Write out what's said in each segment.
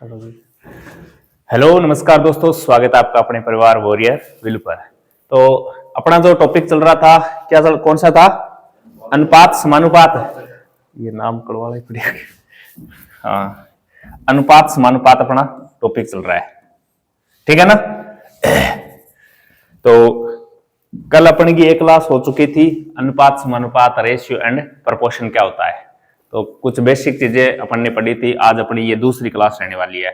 Hello नमस्कार दोस्तों, स्वागत है आपका अपने परिवार वॉरियर विल पर। तो अपना जो टॉपिक चल रहा था कौन सा था? अनुपात समानुपात। ये नाम कड़वा ही पड़ेगा। हाँ, अनुपात समानुपात अपना टॉपिक चल रहा है, ठीक है ना। तो कल अपनी की एक क्लास हो चुकी थी, अनुपात समानुपात, रेशियो एंड प्रोपोर्शन क्या होता है। तो कुछ बेसिक चीजें अपन ने पढ़ी थी। आज अपनी ये दूसरी क्लास रहने वाली है,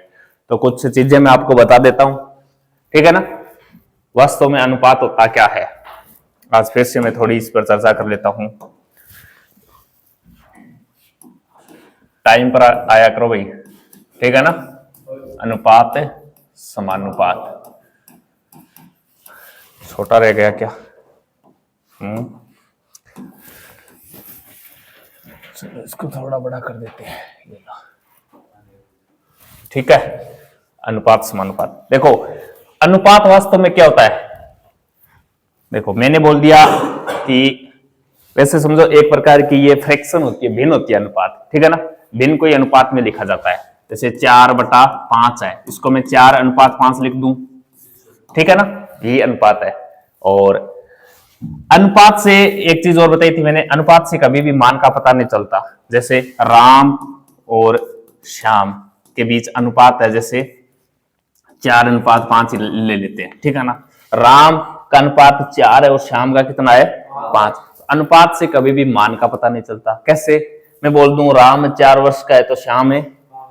तो कुछ चीजें मैं आपको बता देता हूं, ठीक है ना। वास्तव में अनुपात होता क्या है, आज फिर से मैं थोड़ी इस पर चर्चा कर लेता हूं। टाइम पर आया करो भाई, ठीक है ना। अनुपात समानुपात छोटा रह गया क्या? चलो इसको थोड़ा बड़ा कर देते हैं, ये लो, ठीक है। अनुपात समानुपात, देखो अनुपात वास्तव में क्या होता है। देखो मैंने बोल दिया कि वैसे समझो एक प्रकार की ये फ्रैक्शन होती है, भिन्न होती है अनुपात, ठीक है ना। भिन्न को अनुपात में लिखा जाता है। जैसे 4/5 है, इसको मैं 4:5 लिख दूं, ठीक है ना। ये अनुपात है। और अनुपात से एक चीज और बताई थी मैंने, अनुपात से कभी भी मान का पता नहीं चलता। जैसे राम और श्याम के बीच अनुपात है, जैसे 4:5 ले लेते हैं, ठीक है ना। राम का अनुपात 4 है और श्याम का कितना है? 5। अनुपात से कभी भी मान का पता नहीं चलता। कैसे? मैं बोल दूं राम 4 वर्ष का है तो श्याम है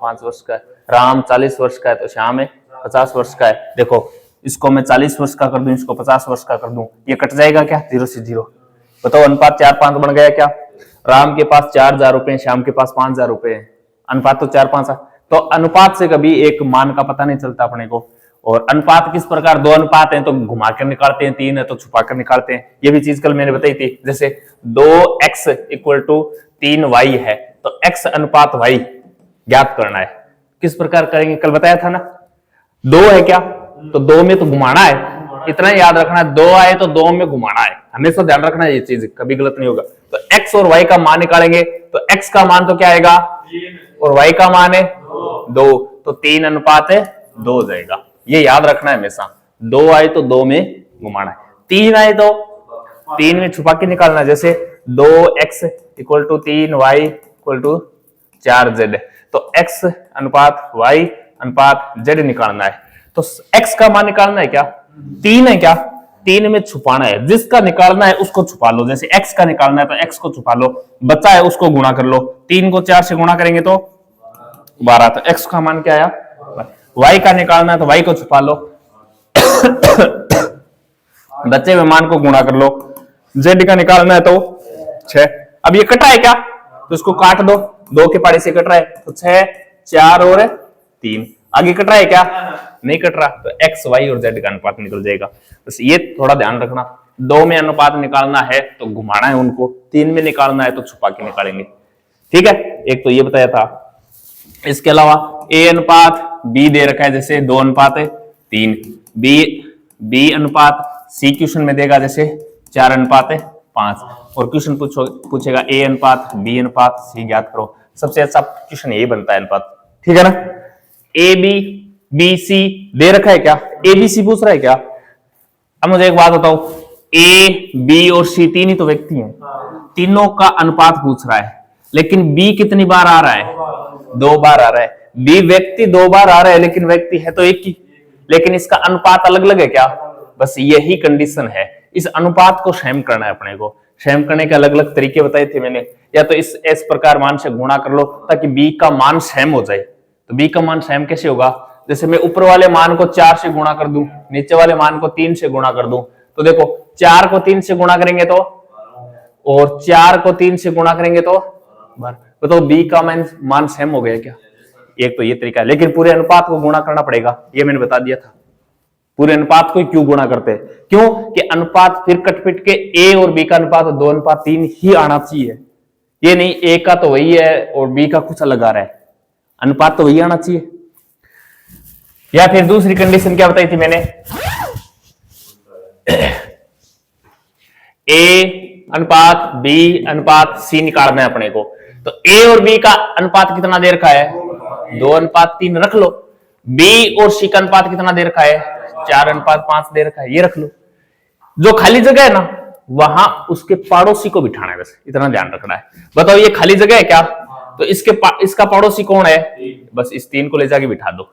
5 वर्ष का है। राम 40 वर्ष का है तो श्याम है 50 वर्ष का है। देखो इसको मैं 40 वर्ष का कर दूं, इसको 50 वर्ष का कर दूं, ये कट जाएगा क्या? 0 से 0। बताओ अनुपात 4:5 बन गया क्या? राम के पास 4,000 रुपए, श्याम के पास 5,000 रुपए है। अनुपात तो 4:5 है। तो अनुपात से कभी एक मान का पता नहीं चलता अपने को। और अनुपात किस प्रकार, दो अनुपात हैं तो घुमा कर निकालते हैं, 3 है तो छुपा कर निकालते हैं। ये भी चीज कल मैंने बताई थी। जैसे 2x = 3y है तो x अनुपात y ज्ञात करना है। किस प्रकार करेंगे? कल बताया था ना। 2 है क्या तो 2 में तो घुमाना है, इतना याद रखना है। 2 आए तो 2 में घुमाना है, हमेशा ध्यान रखना है, ये चीज कभी गलत नहीं होगा। तो x और y का मान निकालेंगे तो x का मान तो क्या आएगा और y का मान है 2, तो 3:2 हो जाएगा। ये याद रखना है हमेशा। 2 आए तो 2 में घुमाना है, 3 आए तो 3 में छुपा के निकालना है। जैसे 2x = 3y = 4z, तो x अनुपात y अनुपात z निकालना है। तो x का मान निकालना है क्या? 3 है क्या? 3 में छुपाना है। जिसका निकालना है उसको छुपा लो। जैसे x का निकालना है तो x को छुपा लो, बचा है उसको गुणा कर लो। 3 को 4 से गुणा करेंगे तो 12, तो x का मान क्या आया? y का निकालना है तो y को छुपा लो, बच्चे में मान को गुणा कर लो। z का निकालना है तो 6। अब ये कटा है क्या तो इसको काट दो, 2 के पाड़े से कट रहा है तो 6, 4 और 3। आगे कट रहा है क्या? नहीं कट रहा, तो x, y और z का अनुपात निकल जाएगा। बस ये थोड़ा ध्यान रखना। 2 में अनुपात निकालना है तो घुमाना है उनको, 3 में निकालना है तो छुपा के निकालेंगे, ठीक है। एक तो ये बताया था। इसके अलावा a अनुपात b दे रखा है, जैसे 2:3। b अनुपात c क्वेश्चन में देगा, जैसे 4:5। और क्वेश्चन पूछेगा a अनुपात b अनुपात c ज्ञात करो। सबसे अच्छा क्वेश्चन यही बनता है अनुपात, ठीक है ना। ए बी बी सी दे रखा है क्या? ए बी सी पूछ रहा है क्या? अब मुझे एक बात बताओ, ए बी और सी तीन ही तो व्यक्ति हैं, तीनों का अनुपात पूछ रहा है, लेकिन बी कितनी बार आ रहा है? 2 बार आ रहा है। बी व्यक्ति 2 बार आ रहा है, लेकिन व्यक्ति है तो एक ही, लेकिन इसका अनुपात अलग अलग है क्या? बस यही कंडीशन है। इस अनुपात को सेम करना है अपने को। सेम करने के अलग अलग तरीके बताए थे मैंने। या तो इस प्रकार मान से गुणा कर लो ताकि बी का मान सेम हो जाए। तो b का मान सेम कैसे होगा? जैसे मैं ऊपर वाले मान को 4 से गुणा कर दूं, नीचे वाले मान को 3 से गुणा कर दूं, तो देखो 4 को 3 से गुणा करेंगे तो, और 4 को 3 से गुणा करेंगे तो बताओ b का मान सेम हो गया क्या? एक तो ये तरीका है, लेकिन पूरे अनुपात को गुणा करना पड़ेगा, ये मैंने बता दिया था। पूरे अनुपात को क्यों गुणा करते हैं? क्यों कि अनुपात फिर कटपिट के a और b का अनुपात 2:3 ही आना चाहिए। ये नहीं a का तो वही है और b का कुछ अलग आ रहा है, अनुपात तो वही आना चाहिए। या फिर दूसरी कंडीशन क्या बताई थी मैंने? ए अनुपात बी अनुपात सी निकालना है अपने को। तो ए और बी का अनुपात कितना दे रखा है? 2:3 रख लो। बी और सी का अनुपात कितना दे रखा है, 4:5 दे रखा है, ये रख लो। जो खाली जगह है ना वहां उसके पड़ोसी को बिठाना है, बस इतना ध्यान रखना है। बताओ ये खाली जगह है क्या, तो इसका पड़ोसी कौन है, बस इस 3 को ले जाके बिठा दो।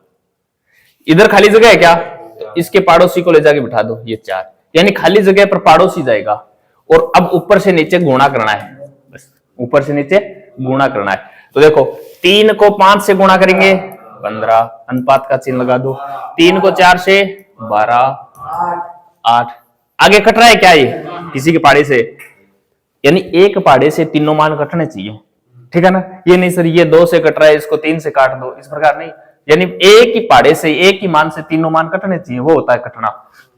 इधर खाली जगह है क्या, तो इसके पड़ोसी को ले जाके बिठा दो, ये 4, यानी खाली जगह पर पड़ोसी जाएगा। और अब ऊपर से नीचे गुणा करना है, बस ऊपर से नीचे गुणा करना है। तो देखो 3 को 5 से गुणा करेंगे 15, अनुपात का चिन्ह लगा दो। 3 को 4 से 12, 8। आगे कट रहा है क्या, ये किसी के पाड़े से, यानी एक पाड़े से तीनों मान कटने चाहिए, ठीक है ना। ये नहीं सर ये 2 से कट रहा है इसको 3 से काट दो, इस प्रकार नहीं, यानी एक ही पाड़े से एक ही मान से तीनों मान कटने चाहिए, वो होता है कटना।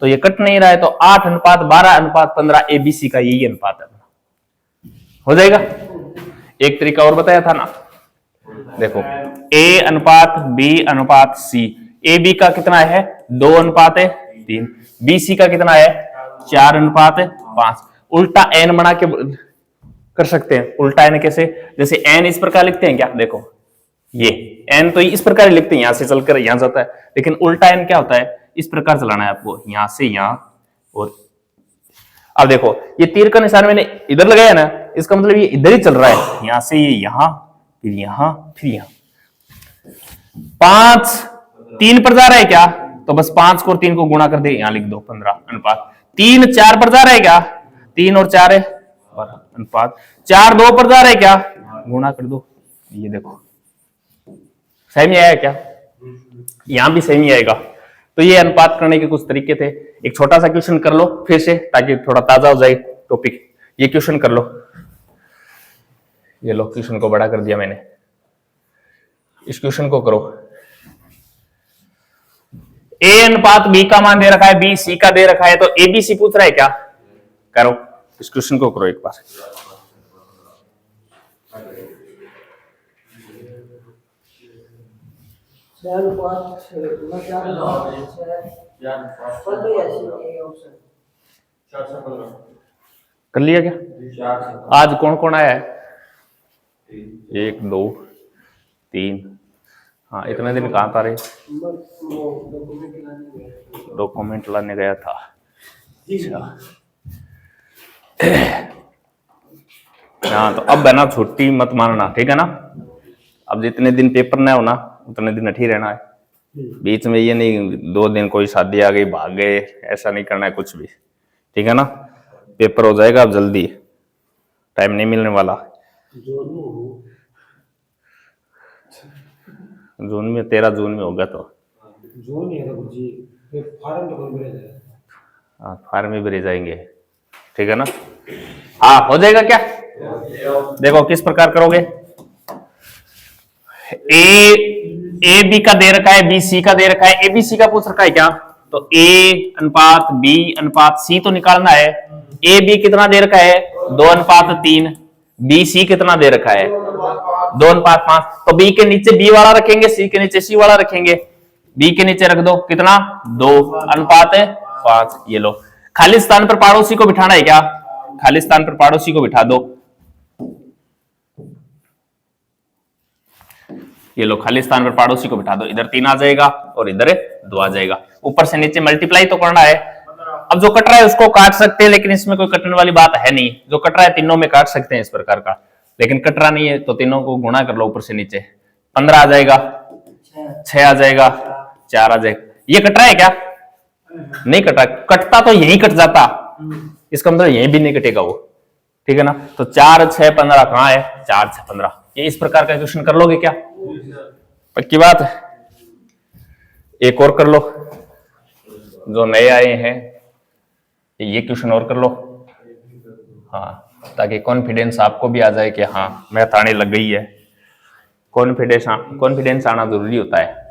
तो ये कट नहीं रहा है, तो 8:12:15 एबीसी का यही अनुपात है, हो जाएगा। एक तरीका और बताया था ना, देखो ए अनुपात बी अनुपात सी, ए बी का कितना है 2:3, बी सी का कितना है 4:5। उल्टा एन बना के कर सकते हैं। उल्टा एन कैसे, जैसे एन इस प्रकार लिखते हैं क्या, देखो ये एन तो इस प्रकार लिखते हैं, यहां से चलकर यहां जाता है, लेकिन उल्टा एन क्या होता है, इस प्रकार चलाना है आपको, यहां से यहां। और अब देखो ये तीर का निशान मैंने इधर लगाया ना, इसका मतलब ये इधर ही चल रहा है, यहां से ये यहां, फिर यहां, फिर यहां। 5 3 पर जा रहा है क्या, तो बस 5 को और 3 को गुणा कर दे, यहां लिख दो 15:। 3 4 पर जा रहा है क्या, 3 और 4 है 12:। 4 2 पर जा रहा है क्या, गुणा कर दो, ये देखो सही में आया क्या, यहां भी सही में आएगा। तो ये अनुपात करने के कुछ तरीके थे। एक छोटा सा क्वेश्चन कर लो फिर से, ताकि थोड़ा ताजा हो जाए टॉपिक। ये क्वेश्चन कर लो, ये लो क्वेश्चन को बड़ा कर दिया मैंने, इस क्वेश्चन को करो। ए अनुपात बी का मान दे रखा है, बी सी का दे रखा है, तो ए बी सी पूछ रहा है क्या, करो इस क्वेश्चन को करो एक बार। कर लिया क्या, आज कौन कौन आया है, 1 2 3, हाँ इतने दिन कहाँ था रे, डॉक्यूमेंट लाने गया था। अच्छा हाँ, तो अब है ना छुट्टी मत मानना, ठीक है ना। अब जितने दिन पेपर ना हो ना उतने दिन अठी रहना है, बीच में ये नहीं 2 दिन कोई शादी आ गई भाग गए, ऐसा नहीं करना है कुछ भी, ठीक है ना। पेपर हो जाएगा अब जल्दी, टाइम नहीं मिलने वाला। जून में 13 जून में होगा, तो जून ही है जी, फार्म में भरे जाएंगे, ठीक है ना। हाँ हो जाएगा क्या, देखो किस प्रकार करोगे। ए बी का दे रखा है, बी सी का दे रखा है, ए बी सी का पूछ रखा है क्या, तो ए अनुपात बी अनुपात सी तो निकालना है। ए बी कितना दे रखा है 2:3, बी सी कितना दे रखा है 2:5। तो बी के नीचे बी वाला रखेंगे, सी के नीचे सी वाला रखेंगे। बी के नीचे रख दो कितना 2:5, ये लो। खाली स्थान पर पड़ोसी को बिठाना है क्या, खाली स्थान पर पड़ोसी को बिठा दो, ये लो खाली स्थान पर पड़ोसी को बिठा दो। इधर 3 आ जाएगा और इधर 2 आ जाएगा। ऊपर से नीचे मल्टीप्लाई तो करना है। अब जो कट रहा है उसको काट सकते हैं, लेकिन इसमें कोई कटने वाली बात है नहीं। जो कट रहा है तीनों में काट सकते हैं इस प्रकार का, लेकिन कट रहा नहीं है तो तीनों को गुणा कर लो ऊपर से नीचे। 15 आ जाएगा, 6 आ जाएगा, 4 आ जाएगा। ये कट रहा है क्या, नहीं कटा, कटता तो यही कट जाता, इसका मतलब यही भी नहीं कटेगा वो, ठीक है ना। तो 4 6 15 कहां है, 4 6 15। ये इस प्रकार का क्वेश्चन कर लोगे क्या, पक्की बात। एक और कर लो, जो नए आए हैं ये क्वेश्चन और कर लो, हाँ, ताकि कॉन्फिडेंस आपको भी आ जाए कि हाँ मैथ आने लग गई है। कॉन्फिडेंस आना जरूरी होता है।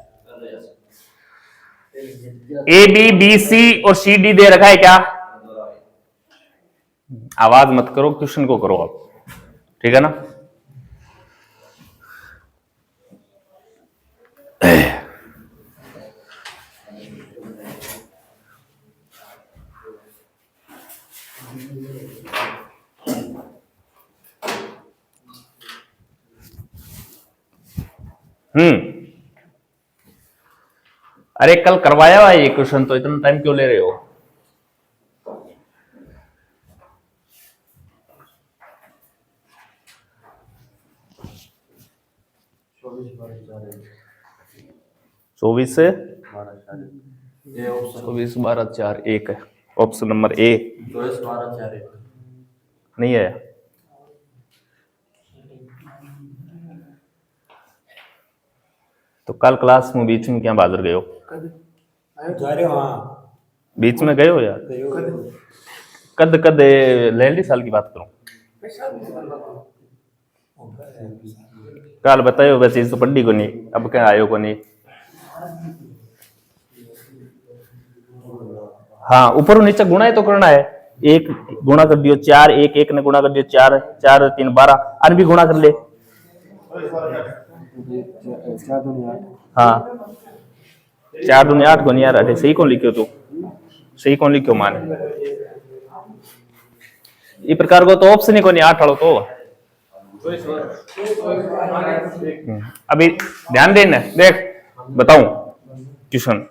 ए बी बी सी और सी डी दे रखा है क्या, आवाज मत करो, क्वेश्चन को करो आप, ठीक है ना। अरे कल करवाया हुआ है ये क्वेश्चन, तो इतना टाइम क्यों ले रहे हो? चौबीस 12 4 1 है ऑप्शन नंबर ए। 24 12 4 1 नहीं है। तो कल क्लास में बीच में क्या बाजर गए हो? बीच में गए हो यार? कद कद लहली साल की बात करूं, कल बतायो वैसे तो पढ़ी को नहीं, अब क्या आयो को नहीं। हाँ ऊपर नीचे गुणा ही तो करना है। एक गुणा कर दियो 4, एक एक ने गुणा कर दियो 4, 4 3 12, अन भी गुणा कर ले। हाँ 4 दूनी 8 को नहीं यार, अरे सही कौन लिखियो तू, सही कौन लिखियो मान ये प्रकार को तो ऑप्शन ही को नहीं 8 वालों तो। अभी ध्यान देना, देख बताऊं ट्यूशन,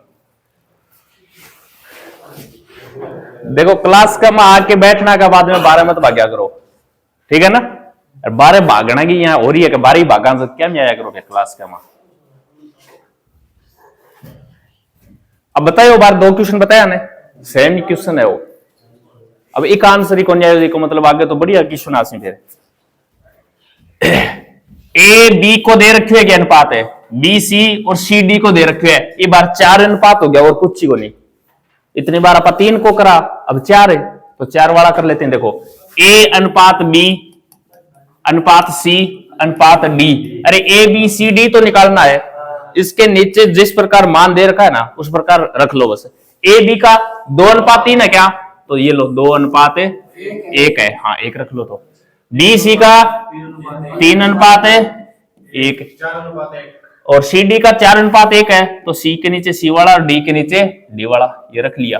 देखो क्लास का में आके बैठना का बाद में 12 मत भाग्या करो, ठीक है ना? 12 भागना की यहाँ हो रही है कि 12 ही भागा से क्या में आया करोगे क्लास का में। अब बताइए बार 2 क्वेश्चन बताया ने, सेम क्वेश्चन है वो। अब एक आंसर ही कौन आया को मतलब आगे तो बढ़िया क्वेश्चन आसी फिर। ए बी को दे रखे है अनुपात है, बी सी और सी डी को दे रखे है, ये बार 4 अनुपात हो गया और कुछ ही को नहीं। इतनी बार आप 3 को करा, अब 4 है तो 4 वाला कर लेते हैं। देखो ए अनुपात बी अनुपात सी अनुपात डी, अरे ए बी सी डी तो निकालना है, इसके नीचे जिस प्रकार मान दे रखा है ना उस प्रकार रख लो बस। ए बी का 2 अनुपात 3 है क्या, तो ये लो 2 अनुपात 1 है, हाँ 1 रख लो। तो डी सी का 3 अनुपात 1 और सी डी का 4 अनुपात 1 है, तो सी के नीचे सी वाला और डी के नीचे डी वाला, ये रख लिया।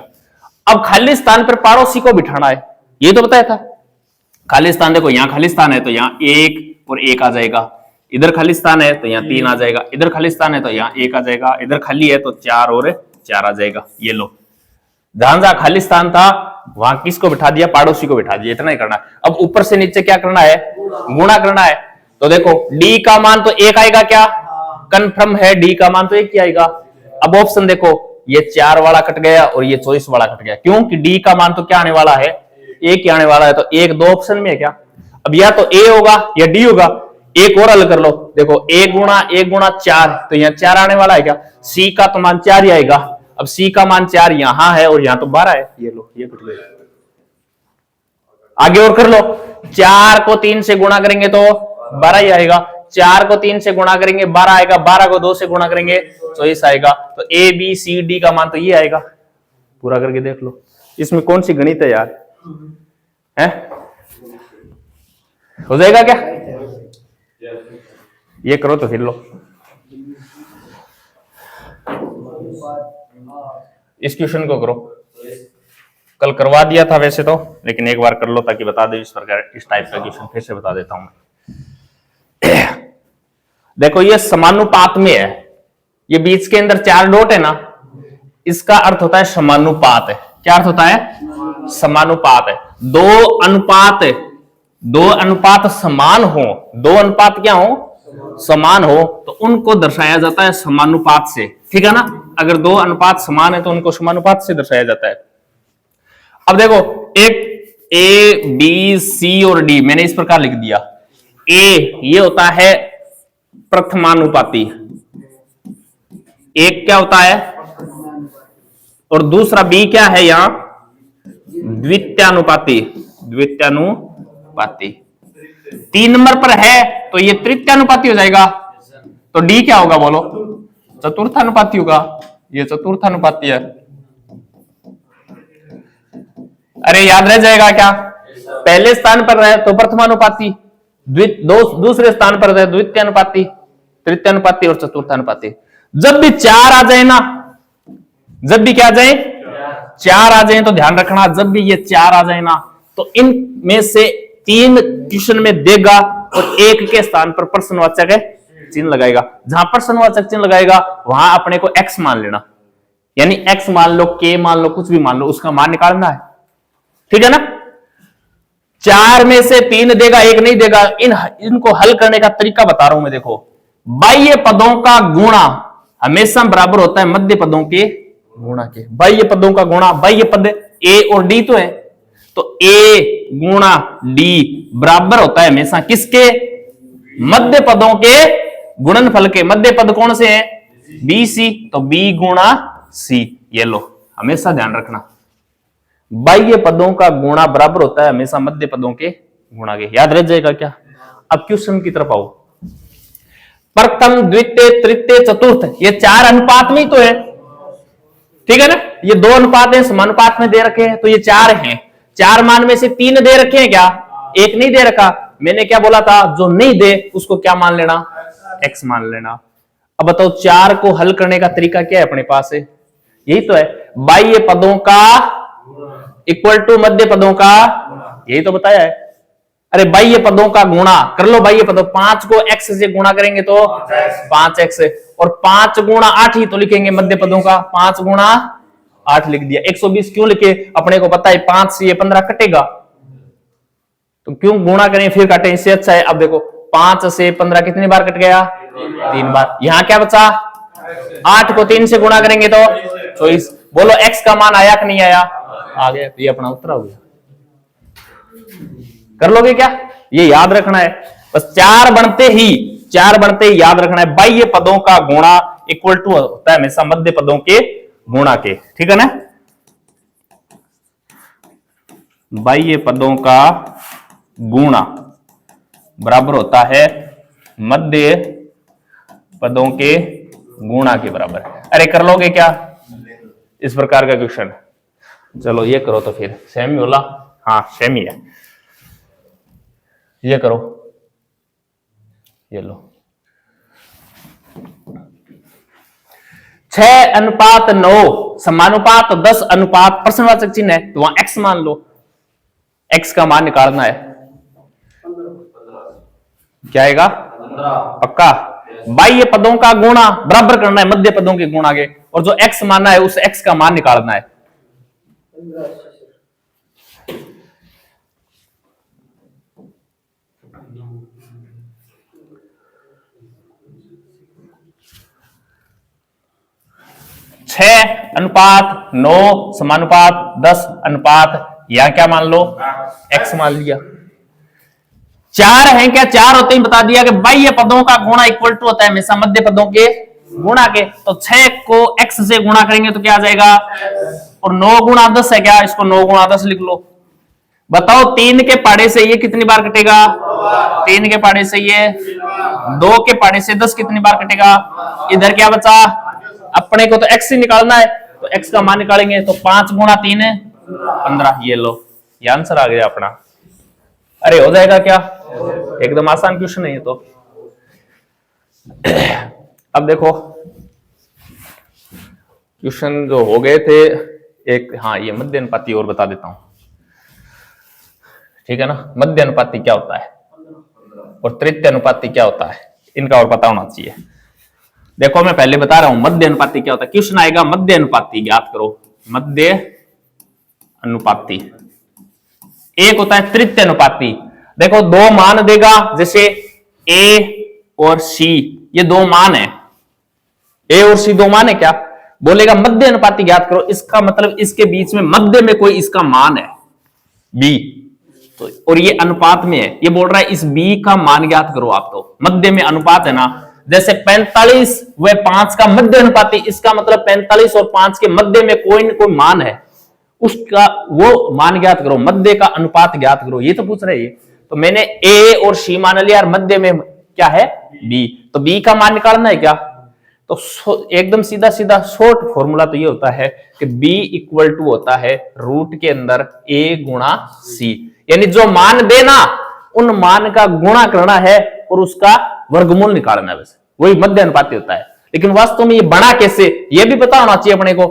अब खाली स्थान पर पड़ोसी को बिठाना है, ये तो बताया था। खाली स्थान देखो, यहाँ खाली स्थान है तो यहाँ 1 और 1 आ जाएगा, इधर खाली स्थान है तो यहाँ 3 आ जाएगा, इधर खाली स्थान है तो यहाँ 1 आ जाएगा, इधर खाली है तो 4 और 4 आ जाएगा। ये लो जहां जहां खाली स्थान था वहां किसको बिठा दिया, पड़ोसी को बिठा दिया, इतना ही करना है। अब ऊपर से नीचे क्या करना है, गुणा करना है। तो देखो डी का मान तो 1 आएगा, क्या कंफर्म है, डी का मान तो 1 ही आएगा। अब ऑप्शन देखो, ये 4 वाला कट गया और ये 24 वाला कट गया, क्योंकि डी का मान तो क्या आने वाला है, 1 ही आने वाला है। तो 1 2 ऑप्शन में है क्या, अब या तो ए होगा या डी होगा। एक और हल कर लो, देखो 1 गुणा 4, तो यहाँ 4 आने वाला है क्या, सी का तो मान 4 ही आएगा। अब सी का मान 4 यहां है और यहां तो 12 है, ये लो ये कट गया। आगे और कर लो, 4 को 3 से गुणा करेंगे तो 12 ही आएगा, 4 को 3 से गुणा करेंगे 12 आएगा, 12 को 2 से गुणा करेंगे 24 आएगा। तो ए बी सी डी का मान तो ये आएगा। पूरा करके देख लो, इसमें कौन सी गणित है यार, है हो जाएगा क्या, ये करो तो फिर लो। इस क्वेश्चन को करो, कल करवा दिया था वैसे तो, लेकिन एक बार कर लो ताकि बता दे इस प्रकार, इस टाइप का क्वेश्चन फिर से बता देता हूं मैं। देखो ये समानुपात में है, ये बीच के अंदर 4 डॉट है ना, इसका अर्थ होता है समानुपात है। क्या अर्थ होता है, समानुपात है। दो अनुपात समान हो, 2 अनुपात क्या हो, समान हो, तो उनको दर्शाया जाता है समानुपात से, ठीक है ना। अगर 2 अनुपात समान है तो उनको समानुपात से दर्शाया जाता है। अब देखो एक ए बी सी और डी मैंने इस प्रकार लिख दिया। ए ये होता है प्रथमानुपाती, एक क्या होता है, और दूसरा बी क्या है यहां, द्वितीयानुपाती, द्वितीयानुपाती। 3 नंबर पर है तो ये तृतीयानुपाती हो जाएगा, तो डी क्या होगा बोलो, चतुर्थानुपाती होगा, ये चतुर्थानुपाती है। अरे याद रह जाएगा क्या, पहले स्थान पर रहे तो प्रथमानुपाती, दूसरे स्थान पर रहे द्वितीयानुपाती, तृतीयानुपाती और चतुर्थानुपाती। जब भी 4 आ जाए ना, जब भी क्या आ जाए, 4 आ जाए तो ध्यान रखना, जब भी ये 4 आ जाए ना तो इनमें से 3 क्वेश्चन में देगा और 1 के स्थान पर प्रश्नवाचक चिन्ह लगाएगा। जहां प्रश्नवाचक चिन्ह लगाएगा वहां अपने को x मान लेना, यानी x मान लो, k मान लो, कुछ भी मान लो, उसका मान निकालना है। ठीक है ना। 4 में से 3 देगा, 1 नहीं देगा। इनको हल करने का तरीका बता रहा हूं मैं। देखो, बाह्य पदों का गुणा हमेशा बराबर होता है मध्य पदों के गुणा के। बाह्य पदों का गुणा, बाह्य पद a और d तो है, तो a गुणा d बराबर होता है हमेशा किसके? मध्य पदों के गुणनफल के। मध्य पद कौन से हैं? b c, तो b गुणा c। ये लो, हमेशा ध्यान रखना, बाह्य पदों का गुणा बराबर होता है हमेशा मध्य पदों के गुणा के। याद रह जाएगा क्या? अब क्वेश्चन की तरफ आओ। प्रथम, द्वितीय, तृतीय, चतुर्थ, ये 4 अनुपात में ही तो है। ठीक है ना। ये 2 अनुपात है, समानुपात में दे रखे हैं, तो ये 4 हैं। 4 मान में से 3 दे रखे हैं क्या? 1 नहीं दे रखा। मैंने क्या बोला था? जो नहीं दे उसको क्या मान लेना? x मान लेना। अब बताओ 4 को हल करने का तरीका क्या है अपने पास है? यही तो है, बाह्य पदों का इक्वल टू मध्य पदों का, यही तो बताया है। अरे बाह्य पदों का गुणा कर लो। बाह्य पदों 5 को x से गुणा करेंगे तो 5x, और 5 गुणा 8 ही तो लिखेंगे मध्य पदों का। 5 गुणा 8 लिख दिया। 120 क्यों लिखे? अपने को पता है 5 से ये 15 कटेगा, तो क्यों गुणा करें फिर काटें, इससे अच्छा है। अब देखो 5 से 15 कितनी बार कट गया? 3 बार। यहां क्या बचा? 8 को 3 से गुणा करेंगे तो 24। बोलो x का मान आया कि नहीं आया? आ गया। तो ये अपना उत्तर हो गया। कर लोगे क्या? ये याद रखना है बस। 4 बनते ही याद रखना है, बाह्य पदों का गुणा इक्वल टू होता है हमेशा मध्य पदों के गुणा के। ठीक है ना। बाह्य पदों का गुणा बराबर होता है मध्य पदों के गुणा के बराबर। अरे कर लोगे क्या इस प्रकार का क्वेश्चन? चलो ये करो तो फिर सेम ही होला। हाँ सेम ही है। ये करो, ये लो। 6:9 समानुपात 10 प्रश्नवाचक चिन्ह है, तो वहां x मान लो। x का मान निकालना है। क्या आएगा? पक्का। बाह्य पदों का गुणा बराबर करना है मध्य पदों के गुणा के, और जो x मानना है उस x का मान निकालना है। छह अनुपात 9 समानुपात 10 यहां क्या मान लो? x मान लिया। 4 है क्या? 4 होते ही बता दिया कि बाह्य पदों का गुणा इक्वल टू होता है हमेशा मध्य पदों के गुणा के। तो 6 को x से गुणा करेंगे तो क्या आ जाएगा? और 9 गुणा 10 है क्या? इसको 9 गुणा 10 लिख लो। बताओ 3 के पाड़े से ये कितनी बार कटेगा? 3 के पाड़े से ये, 2 के पाड़े से 10 कितनी बार कटेगा? इधर क्या बचा? अपने को तो x ही निकालना है, तो x का मान निकालेंगे तो 5 गुणा 3 है 15। ये लो, ये आंसर आ गया अपना। अरे हो जाएगा क्या? एकदम आसान क्वेश्चन है ये तो। अब देखो क्वेश्चन जो हो गए थे एक, हाँ ये मध्य अनुपाती और बता देता हूं। ठीक है ना। मध्य अनुपाती क्या होता है और तृतीय अनुपाती क्या होता है, इनका और पता होना चाहिए। देखो मैं पहले बता रहा हूं मध्य अनुपाती क्या होता है। क्वेश्चन आएगा मध्य अनुपाती, याद करो मध्य अनुपाती। एक होता है तृतीय अनुपाती। देखो 2 मान देगा, जैसे a और c, ये 2 मान है। a और c 2 मान है क्या? बोलेगा मध्य अनुपाती ज्ञात करो, इसका मतलब इसके बीच में मध्य में कोई इसका मान है b, तो और ये अनुपात में है। ये बोल रहा है इस b का मान ज्ञात करो आप। तो मध्य में अनुपात है ना, जैसे 45 व 5 का मध्य अनुपाती, इसका मतलब 45 और 5 के मध्य में कोई न कोई मान है, उसका वो मान ज्ञात करो, मध्य का अनुपात ज्ञात करो। ये तो पूछ रहे हैं। तो मैंने a और c मान लिया और मध्य में क्या है? b, तो b का मान निकालना है क्या? तो एकदम सीधा सीधा शॉर्ट फॉर्मूला तो ये होता है कि b इक्वल टू होता है रूट के अंदर a गुणा c, यानी जो मान देना उन मान का गुणा करना है और उसका वर्गमूल निकालना है, वैसे वही मध्य अनुपाती होता है। लेकिन वास्तव में ये बना कैसे, ये भी पता होना चाहिए अपने को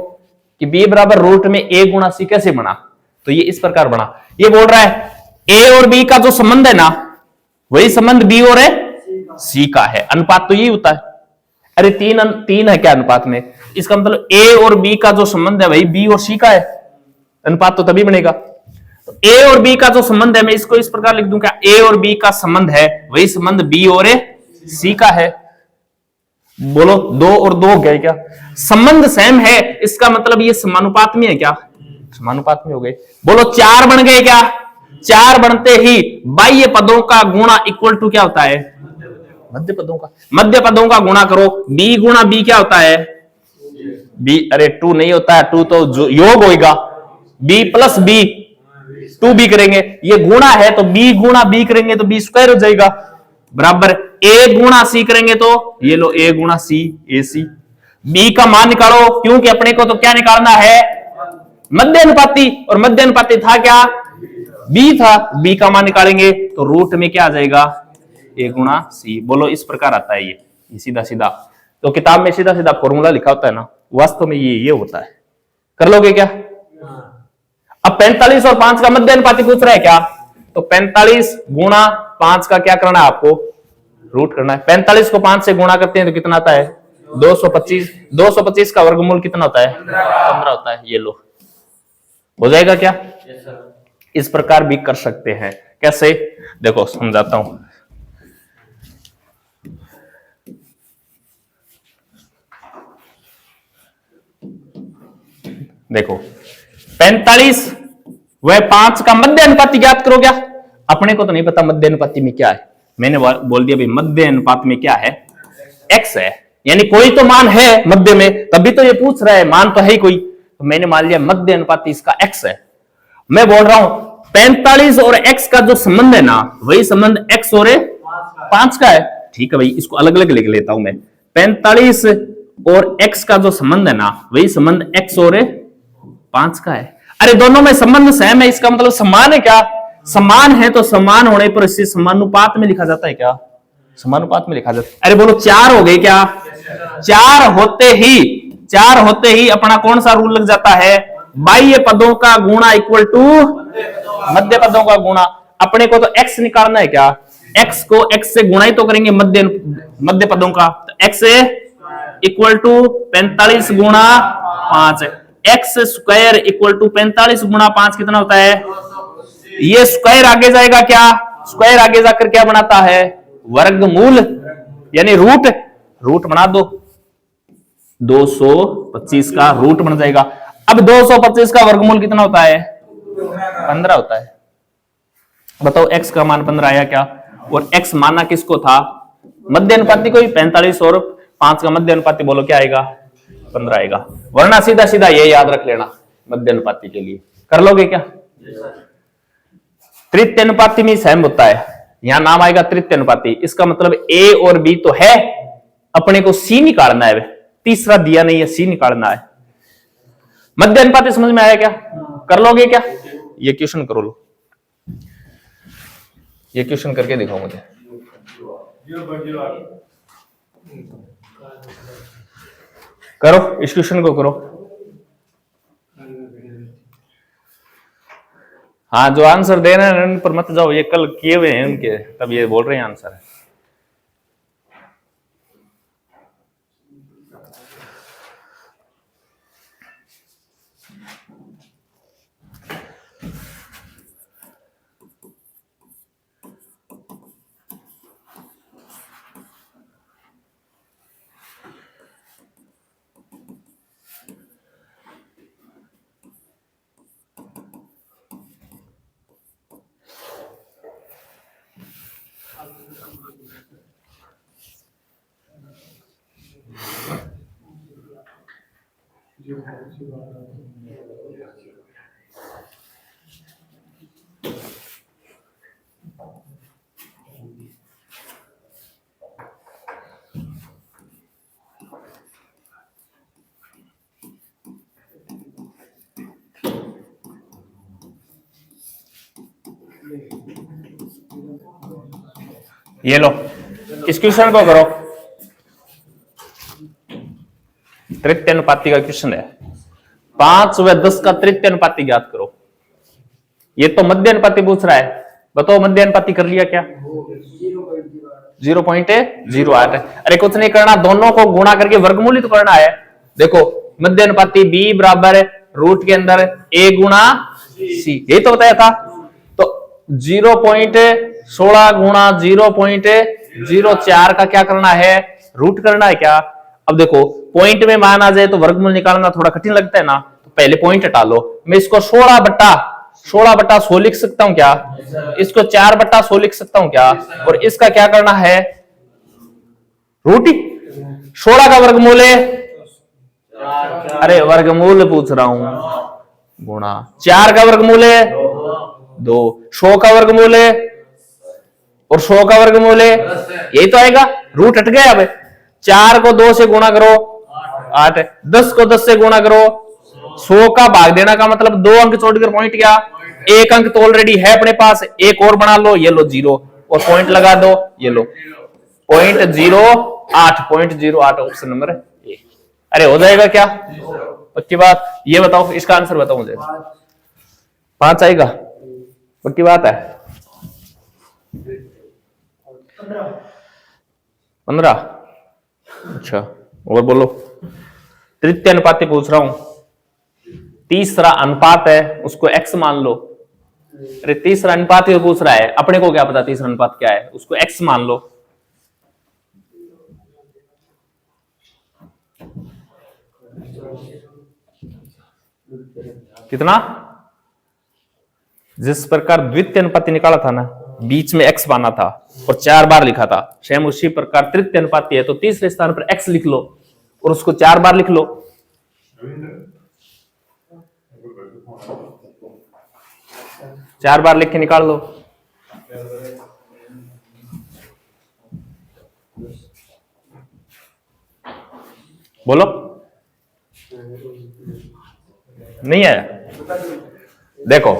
कि b बराबर रूट में a गुणा c कैसे बना। तो ये इस प्रकार बना। ये बोल रहा है a और b का जो संबंध है ना, वही संबंध b और c का है। अनुपात तो यही होता है। अरे तीन है क्या अनुपात में? इसका मतलब ए और बी का जो संबंध है वही बी और सी का है, अनुपात तो तभी बनेगा। तो ए और बी का जो संबंध है मैं इसको इस प्रकार लिख दूं, क्या ए और बी का संबंध है वही संबंध बी और सी का है। बोलो 2 और 2 हो गया क्या? संबंध सेम है, इसका मतलब ये समानुपात में है क्या? समानुपात में हो गए। बोलो 4 बन गए क्या? 4 बनते ही बाह्य पदों का गुणा इक्वल टू क्या होता है? मध्य पदों का। मध्य पदों का गुणा करो, बी गुणा बी क्या होता है? बी, अरे 2 नहीं होता है, 2 तो जो योग होगा, बी प्लस बी, 2b करेंगे, ये गुणा है तो b गुणा b करेंगे तो b स्क्वायर हो जाएगा, बराबर a गुणा c करेंगे तो ये लो a गुणा c, ac। b का मान निकालो, क्योंकि अपने को तो क्या निकालना है? मध्य अनुपाती, और मध्य अनुपाती था क्या? b था, b का मान निकालेंगे तो रूट में क्या आ जाएगा? a गुणा c। बोलो इस प्रकार आता है ये सीधा सीधा। तो किताब में सीधा सीधा फॉर्मूला लिखा होता है ना, वास्तव में ये होता है। कर लोगे क्या? अब 45 और 5 का मध्य अनुपाती पूछ रहा है क्या? तो 45 गुणा 5 का क्या करना है आपको? रूट करना है। 45 को 5 से गुणा करते हैं तो कितना आता है? 225। 225 का वर्गमूल कितना होता है? 15 होता है। ये लो, हो जाएगा क्या? इस प्रकार भी कर सकते हैं। कैसे? देखो समझाता हूं। देखो 45 वह 5 का मध्य अनुपाती ज्ञात करो क्या? अपने को तो नहीं पता मध्य अनुपाती में क्या है, मैंने बोल दिया भाई मध्य अनुपात में क्या है? x है, यानी कोई तो मान है मध्य में, तभी तो ये पूछ रहा है, मान तो है ही कोई, तो मैंने मान लिया मध्य अनुपाती इसका x है। मैं बोल रहा हूं 45 और x का जो संबंध है ना, वही संबंध x और 5 का है। ठीक है भाई, इसको अलग अलग लिख लेता हूं मैं। 45 और x का जो संबंध है ना, वही संबंध x और 5 का है। अरे दोनों में संबंध सेम है, इसका मतलब समान है क्या? समान है, तो समान होने पर इसे समानुपात में लिखा जाता है क्या? समानुपात में लिखा जाता है। अरे बोलो 4 हो गए क्या? 4 होते ही अपना कौन सा रूल लग जाता है? बाह्य पदों का गुणा इक्वल टू मध्य पदों का गुणा। अपने को तो x निकालना है क्या? x को x से गुणा ही तो करेंगे मध्य पदों का, तो x इक्वल टू 45 गुणा 5, एक्स स्क्वायर इक्वल टू 45 गुणा 5 कितना होता है? ये स्क्वायर आगे जाएगा क्या? स्क्वायर आगे जाकर क्या बनाता है? वर्गमूल, यानी रूट बना दो, 225 का रूट बन जाएगा। अब 225 का वर्गमूल कितना होता है? 15 होता है। बताओ x का मान 15 आया क्या? और x माना किसको था? मध्य अनुपाती को ही। 45 और 5 का मध्य अनुपाती बोलो क्या आएगा? 15 आएगा। वरना सीधा सीधा ये याद रख लेना मध्य अनुपाती के लिए। कर लोगे क्या? तृतीय अनुपाती में सेम होता है, यहां नाम आएगा तृतीय अनुपाती। इसका मतलब a और b तो है, अपने को c निकालना है, तीसरा दिया नहीं है, c निकालना है। मध्य अनुपाती समझ में आया क्या? कर लोगे क्या? ये क्वेश्चन करो लो, ये क्वेश्चन करके दिखाओ मुझे। करो, इस क्वेश्चन को करो। हाँ, जो आंसर दे रहे हैं उन पर मत जाओ, ये कल किए हुए हैं उनके, तब ये बोल रहे हैं आंसर। ये लो, इस क्वेश्चन को करो। तृतीय अनुपाती का क्वेश्चन है। 5 व 10 का तृतीय अनुपाती ज्ञात करो। ये तो मध्य अनुपाती पूछ रहा है, बताओ मध्य अनुपाती कर लिया क्या? 0.08। अरे कुछ नहीं करना, दोनों को गुणा करके वर्गमूल ही तो करना है। देखो मध्य अनुपाती बी बराबर रूट के अंदर ए गुणा सी, यही तो बताया था। तो 0.16 गुणा 0.04 का क्या करना है, रूट करना है क्या। अब देखो पॉइंट में मान आ जाए तो वर्गमूल निकालना थोड़ा कठिन लगता है ना, तो पहले पॉइंट हटा लो। मैं इसको 16/100 लिख सकता हूं क्या, इसको 4/100 लिख सकता हूं क्या, और इसका क्या करना है, रूट ही 16 का वर्गमूल है, अरे वर्गमूल पूछ रहा हूं, गुणा 4 का वर्गमूल है 2, 100 का वर्गमूल है और 100 का वर्गमूल है, यही तो आएगा, रूट हट गया। अब 4 को 2 से गुणा करो 8, 10 को 10 से गुणा करो 100 का भाग देना का मतलब 2 अंक छोड़कर पॉइंट क्या, 1 अंक तो ऑलरेडी है अपने पास, एक और बना लो, ये लो 0 और पॉइंट लगा दो, ये लो 0.08 ऑप्शन नंबर ए। अरे हो जाएगा क्या, पक्की बात, ये बताओ इसका आंसर बताओ मुझे, 5 आएगा, पक्की बात है, 15। अच्छा और बोलो, तृतीय अनुपाती पूछ रहा हूं, तीसरा अनुपात है उसको x मान लो। अरे तीसरा अनुपात ही पूछ रहा है, अपने को क्या पता तीसरा अनुपात क्या है, उसको x मान लो। कितना, जिस प्रकार द्वितीय अनुपाती निकाला था ना, बीच में x माना था और 4 बार लिखा था, सेम उसी प्रकार तृतीय अनुपाती है तो तीसरे स्थान पर x लिख लो और उसको 4 बार लिख लो। चार बार लिख के निकाल लो। बोलो, नहीं है, देखो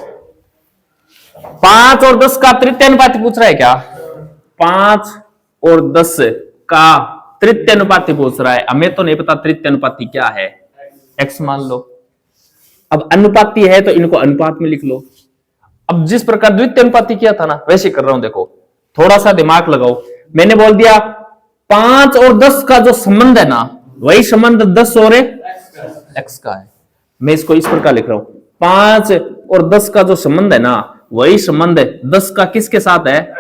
5 और 10 का तृतीय अनुपाती पूछ रहा है क्या, 5 और 10 का तृतीय अनुपाती पूछ रहा है, हमें तो नहीं पता तृतीय अनुपाती क्या है, x मान लो। अब अनुपाती है तो इनको अनुपात में लिख लो। अब जिस प्रकार द्वितीय अनुपाती किया था ना वैसे कर रहा हूं, देखो थोड़ा सा दिमाग लगाओ। मैंने बोल दिया 5 और 10 का जो संबंध है ना, वही संबंध 10 और x का है। मैं इसको इस प्रकार लिख रहा हूं, 5 और 10 का जो संबंध है ना, वही संबंध 10 का किसके साथ है,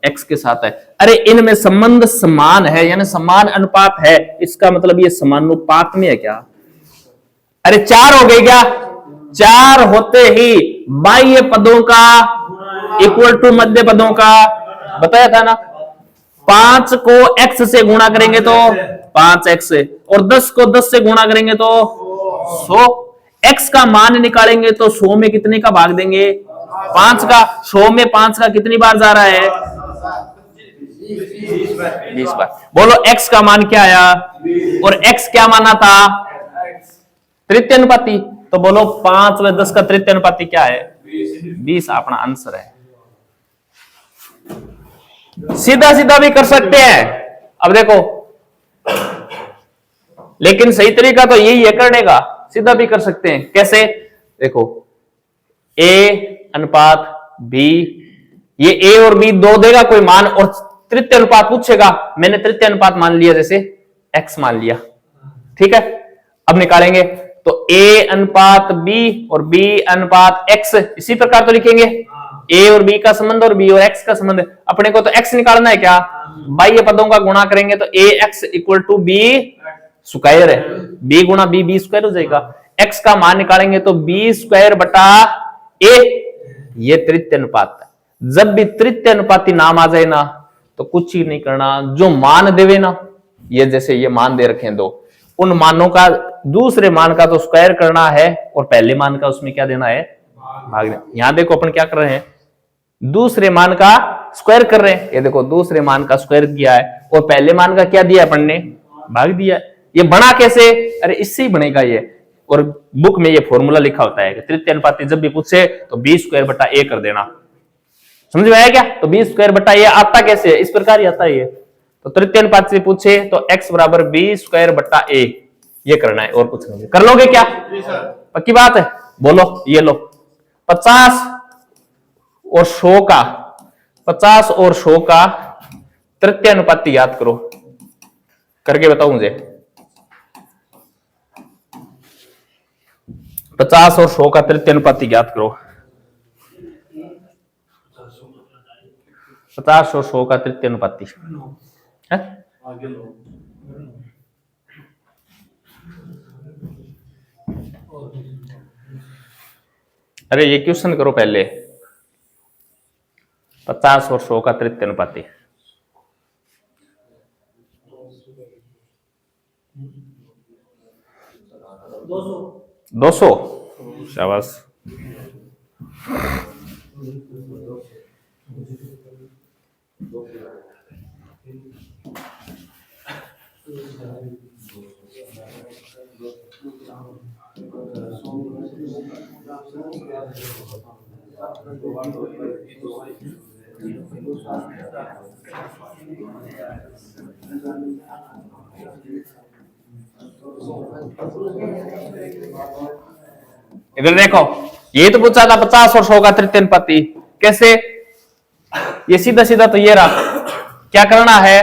x के साथ है। अरे इनमें संबंध समान है, यानी समान अनुपात है, इसका मतलब ये समानुपात में है क्या। अरे 4 हो गए क्या, 4 होते ही बाह्य पदों का इक्वल टू मध्य पदों का, बताया था ना। 5 को x से गुणा करेंगे तो 5x और 10 को 10 से गुणा करेंगे तो 100। x का मान निकालेंगे तो 100 में कितने का भाग देंगे, 5 का। 100 में 5 का कितनी बार जा रहा है, 20 बार। बोलो x का मान क्या आया, और x क्या माना था, तृतीय अनुपाती। तो बोलो 5 व 10 का तृतीय अनुपाती क्या है, 20 अपना आंसर है। सीधा सीधा भी कर सकते हैं। अब देखो, लेकिन सही तरीका तो यही है करने का, सीधा भी कर सकते हैं। कैसे, देखो a अनुपात b, ये a और b दो देगा कोई मान और तृतीय अनुपात पूछेगा, मैंने तृतीय अनुपात मान लिया, जैसे x मान लिया, ठीक है। अब निकालेंगे तो a अनुपात b और b अनुपात x, इसी प्रकार तो लिखेंगे, a और b का संबंध और b और x का संबंध। अपने को तो x निकालना है क्या, बाह्य पदों का गुणा करेंगे तो ax equal to b square है, b गुणा b स्क्वायर हो जाएगा। x का मान निकालेंगे तो b स्क्वायर बटा a, ये तृतीय अनुपात है। जब भी तृतीय अनुपाती नाम आ जाए ना तो कुछ ही नहीं करना, जो मान देवे ना, ये जैसे ये मान दे रखे हैं दो, उन मानों का दूसरे मान का तो स्क्वायर करना है और पहले मान का उसमें क्या देना है, भाग देना। यहां देखो अपन क्या कर रहे हैं, दूसरे मान का स्क्वायर कर रहे हैं। ये देखो दूसरे मान का स्क्वायर किया है और पहले मान का क्या दिया अपन ने, भाग दिया। ये बना कैसे, अरे इससे ही बनेगा ये, और बुक में ये फॉर्मूला लिखा होता है कि तृतीय अनुपाती जब भी पूछे तो b स्क्वायर बटा a कर देना। समझ में आया क्या, तो b स्क्वायर बटा a आता कैसे है, इस प्रकार ही आता है ये। तो तृतीय अनुपात से पूछे तो x बराबर b स्क्वायर बटा a, ये करना है और कुछ नहीं। कर लोगे क्या, पक्की बात है। बोलो, ये लो 50 और 100 का, 50 और 100 का तृतीय अनुपाती याद करो, करके बताओ मुझे। 50 और 100 का तृतीय अनुपाती ज्ञात करो। 50 और 100 का तृतीय अनुपाती है? अरे ये क्वेश्चन करो पहले। 50 और 100 का तृतीय अनुपाती 200। शाबाश। इधर देखो, ये तो पूछा था 50 और 100 का तृतीय अनुपाती कैसे। ये सीधा सीधा तो ये रहा। क्या करना है,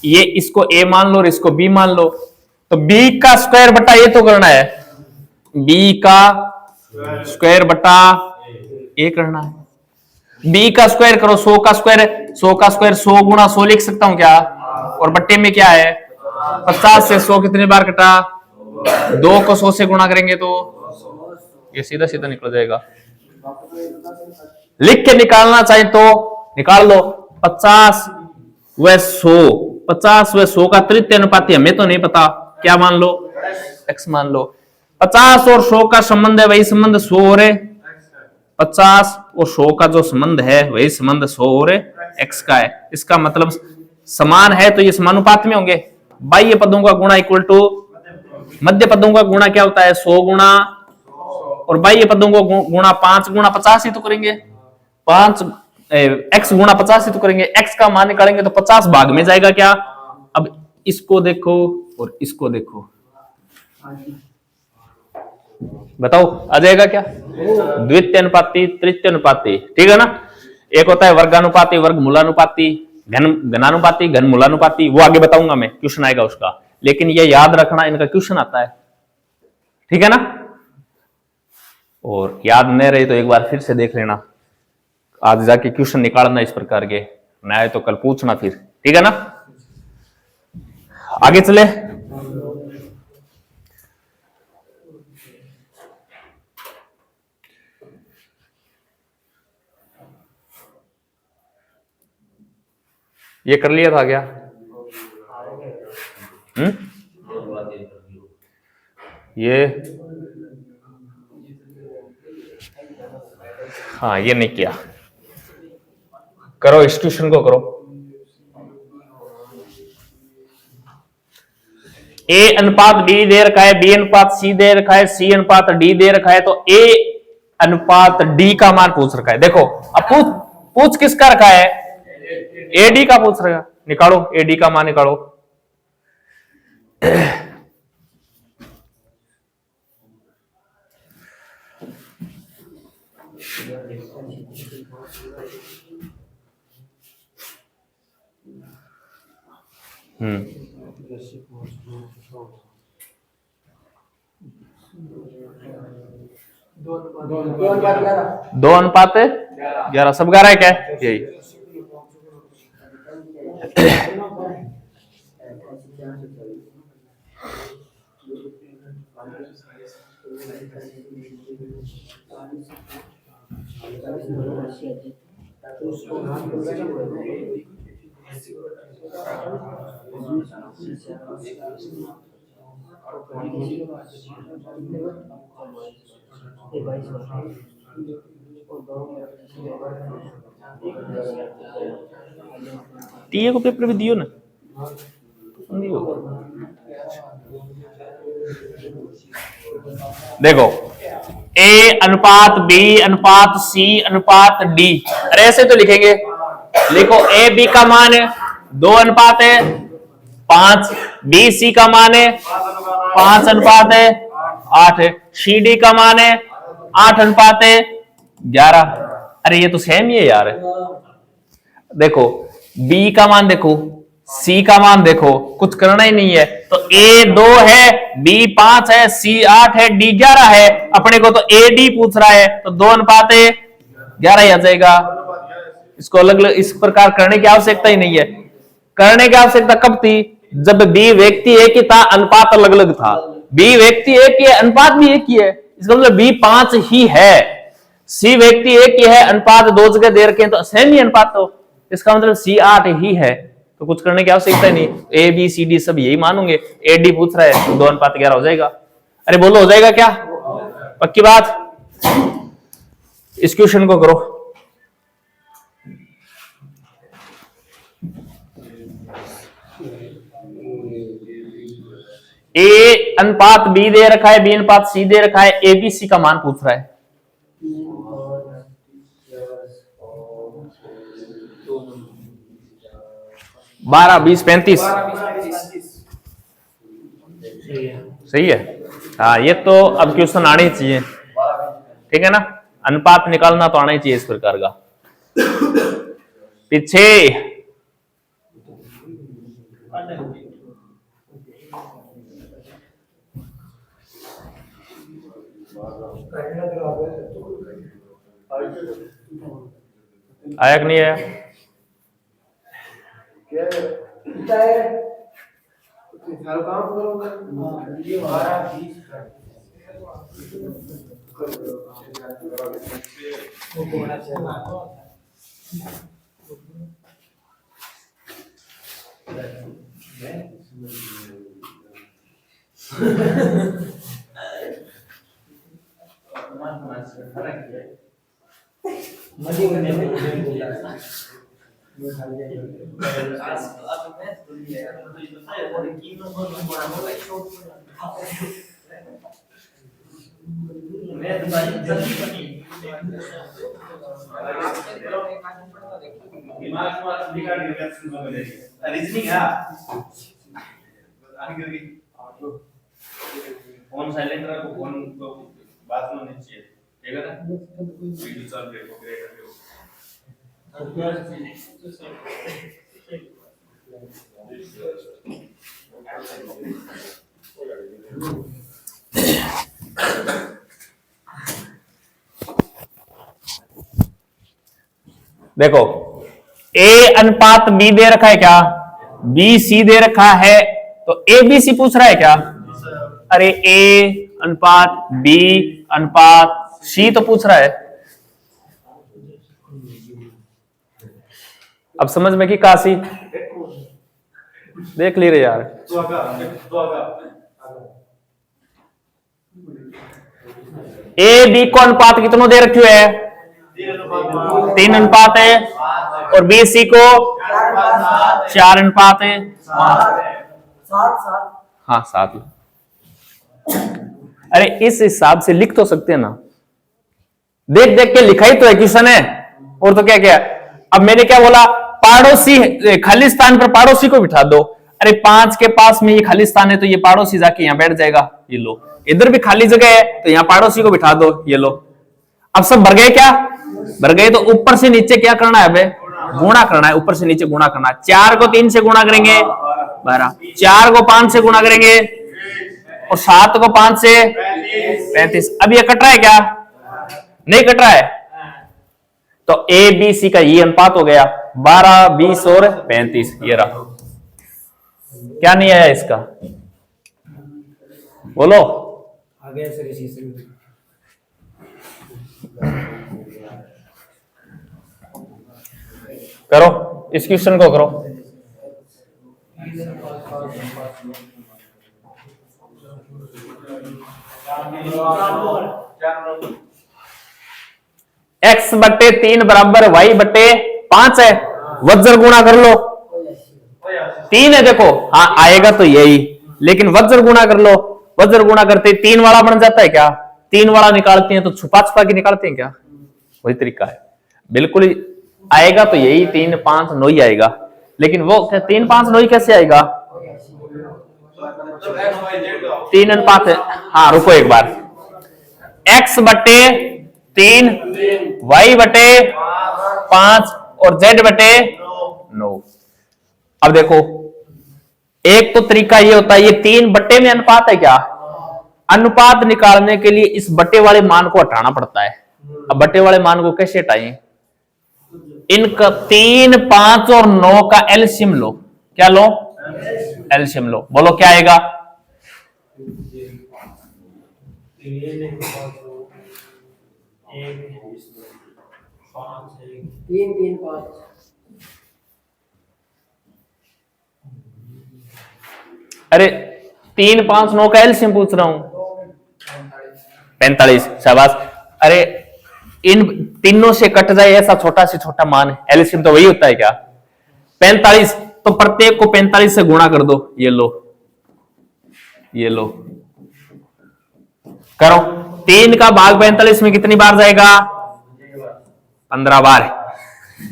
ये इसको a मान लो और इसको b मान लो, तो b का स्क्वायर बटा ये तो करना है, b का स्क्वायर बटा a करना है। b का स्क्वायर करो, 100 का स्क्वायर, 100 का स्क्वायर 100 गुणा 100 लिख सकता हूं क्या, और बट्टे में क्या है 50 से 100 कितने बार कटा, 2 को 100 से गुणा करेंगे तो ये सीधा सीधा निकल जाएगा। लिख के निकालना चाहे तो निकाल लो। 50 व 100, 50 व 100 का तृतीय अनुपाती हमें तो नहीं पता, क्या मान लो, x मान लो। 50 और 100 का संबंध है वही संबंध 100 और 50 और 100 का जो संबंध है वही संबंध 100 और x का है। इसका मतलब समान है तो ये समानुपात में होंगे। बाह्य पदों का गुणा इक्वल टू मध्य पदों का गुणा क्या होता है 100 गुणा, और बाह्य पदों को गुणा 5 गुणा 50 ही तो करेंगे, 5 x गुणा 50 ही तो करेंगे। x का मान निकालेंगे तो 50 भाग में जाएगा क्या। अब इसको देखो और इसको देखो, बताओ आ जाएगा क्या, द्वितीय अनुपाती तृतीय अनुपाती, ठीक है ना। एक होता है वर्गानुपाती वर्गमूलानुपाती, घनानुपाती घनमूलानुपाती, वो आगे बताऊंगा मैं, क्वेश्चन आएगा उसका, लेकिन ये याद रखना इनका क्वेश्चन आता है, ठीक है ना। और याद नहीं रही तो एक बार फिर से देख लेना, आज जाके क्वेश्चन निकालना इस प्रकार के, न आए तो कल पूछना फिर, ठीक है ना। आगे चले। ये कर लिया था क्या? ये हाँ ये नहीं किया, करो इस क्वेश्चन को करो। a अनुपात b दे रखा है, b अनुपात c दे रखा है, c अनुपात d दे रखा है, तो a अनुपात d का मान पूछ रखा है। देखो अब पूछ किसका रखा है, ad का पूछ रखा है, निकालो ad का मान निकालो। दो अनुपात 11, सब 11 है क्या, यही। टीए को पेपर भी दियो ना, देखो a अनुपात b अनुपात c अनुपात d, अरे ऐसे तो लिखेंगे, लिखो a b का मान है 2 अनुपात है 5, b c का मान है 5 अनुपात है 8 है, c d का मान है 8 अनुपात है 11। अरे ये तो सेम ही है यार। देखो b का मान देखो सी का मान देखो, कुछ करना ही नहीं है। तो ए 2 है, बी 5 है, सी 8 है, डी 11 है। अपने को तो ए डी पूछ रहा है, तो 2 अनुपात 11 ही आ जाएगा। इसको अलग अलग इस प्रकार करने की आवश्यकता ही नहीं है। करने की आवश्यकता कब थी? जब बी व्यक्ति एक ही था, अनुपात अलग अलग था। बी व्यक्ति एक ही है, अनुपात भी एक ही है, इसका मतलब बी 5 ही है। सी व्यक्ति एक ही है, अनुपात 2 जगह दे रखे हैं, तो सेम ही अनुपात, तो इसका मतलब सी 8 ही है। तो कुछ करने की आवश्यकता ही नहीं, ए बी सी डी सब यही मानूंगे। ए डी पूछ रहा है, तो 2 अनुपात 11 हो जाएगा। अरे बोलो, हो जाएगा क्या? पक्की बात? इस क्वेश्चन को करो। ए अनुपात बी दे रखा है, बी अनुपात सी दे रखा है, ए बी सी का मान पूछ रहा है। 12, 20, 35 सही है। हाँ, ये तो अब क्वेश्चन आने ही चाहिए, ठीक है ना। अनुपात निकालना तो आना ही चाहिए इस प्रकार का। पीछे आया कि नहीं आया? फोन साइलेंट रखो, फोन को बात में नहीं चाहिए, ठीक है ना। वीडियो चल रही है, देखो ए अनुपात बी दे रखा है क्या? बी सी दे रखा है, तो ए बी सी पूछ रहा है क्या? अरे ए अनुपात बी अनुपात सी तो पूछ रहा है। अब समझ में कि काशी देख ले रहे यार। ए बी को अनुपात कितनों दे रखे है? 3 अनुपात है, और बी सी को 4 अनुपात है। हाँ 7। अरे इस हिसाब से लिख तो सकते हैं ना, देख देख के लिखा ही तो है, क्वेश्चन है। और तो क्या क्या, अब मैंने क्या बोला? पड़ोसी खाली स्थान पर पड़ोसी को बिठा दो। अरे 5 के पास में ये खाली स्थान है, तो ये पड़ोसी जाके यहां बैठ जाएगा। ये लो, इधर भी खाली जगह है, तो यहां पड़ोसी को बिठा दो। ये लो, अब सब भर गए क्या? भर गए। तो ऊपर से नीचे क्या करना है? अबे गुणा करना है, ऊपर से नीचे गुणा करना है। 4 को 3 से गुणा करेंगे 12, 4 को 5 से गुणा करेंगे, और 7 को 5 से 35। अब ये कट रहा है क्या? नहीं कट रहा है। तो ए बी सी का ये अनुपात हो गया 12, 20 और 35। ये रहा। क्या नहीं आया इसका? बोलो। आगे करो, इस क्वेश्चन को करो। x बटे 3 बराबर y बटे 5 है। वज्र गुणा कर लो। 3 है, देखो हाँ आएगा तो यही, लेकिन वज्र गुणा कर लो। वज्र गुणा करते 3 वाला बन जाता है क्या? 3 वाला निकालते हैं तो छुपा छुपा के निकालते हैं क्या? वही तरीका है, बिल्कुल आएगा तो यही 3, 5, 9 ही आएगा। लेकिन वो 3, 5, 9 कैसे आएगा? 3 अनुपात है। हाँ रुको एक बार, x बटे 3, y बटे 5 और z बटे 9। अब देखो एक तो तरीका ये होता है, ये 3 बट्टे में अनुपात है क्या, अनुपात निकालने के लिए इस बट्टे वाले मान को हटाना पड़ता है। अब बट्टे वाले मान को कैसे हटाएं, इनका 3, 5 और 9 का एलसीएम लो। क्या लो, एलसीएम लो। बोलो क्या आएगा, 3 3 5। अरे 3, 5, 9 का एलसीएम पूछ रहा हूं, 45। शाबाश। अरे इन तीनों से कट जाए ऐसा छोटा से छोटा मान है, एलसीएम तो वही होता है क्या, 45। तो प्रत्येक को 45 से गुणा कर दो। ये लो, ये लो, करो। 3 का भाग 45 में कितनी बार जाएगा, 15 बार।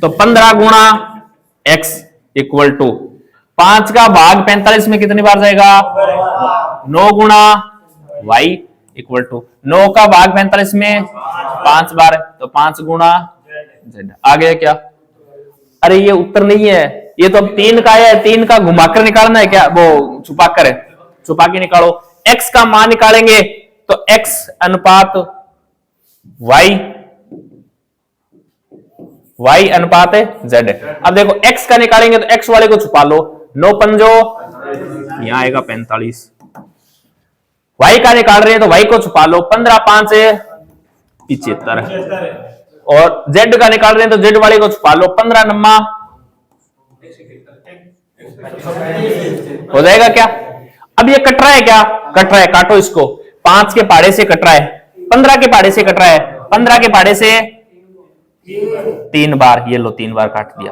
तो 15 गुणा x इक्वल टू 5 का भाग 45 में कितनी बार जाएगा, 9 गुणा y इक्वल टू 9 का भाग 45 में 5 बार है, तो 5 गुणा z। आ गया क्या, अरे ये उत्तर नहीं है, ये तो अब 3 का है, 3 का घुमाकर निकालना है क्या, वो छुपाकर है, छुपा के निकालो। x का मान निकालेंगे तो x अनुपात y, y अनुपात है z है। अब देखो x का निकालेंगे तो x वाले को छुपा लो, 9 पंजो यहां आएगा 45। y का निकाल रहे हैं तो y को छुपा लो, 15 5 है 75। और z का निकाल रहे हैं तो z वाले को छुपा लो, 15 9 हो जाएगा क्या। अब ये कट रहा है क्या, कट रहा है, काटो इसको। 5 के पाड़े से कट रहा है, 15 के पाड़े से कट रहा है, 15 के पाड़े से 3 बार, ये लो 3 बार काट दिया।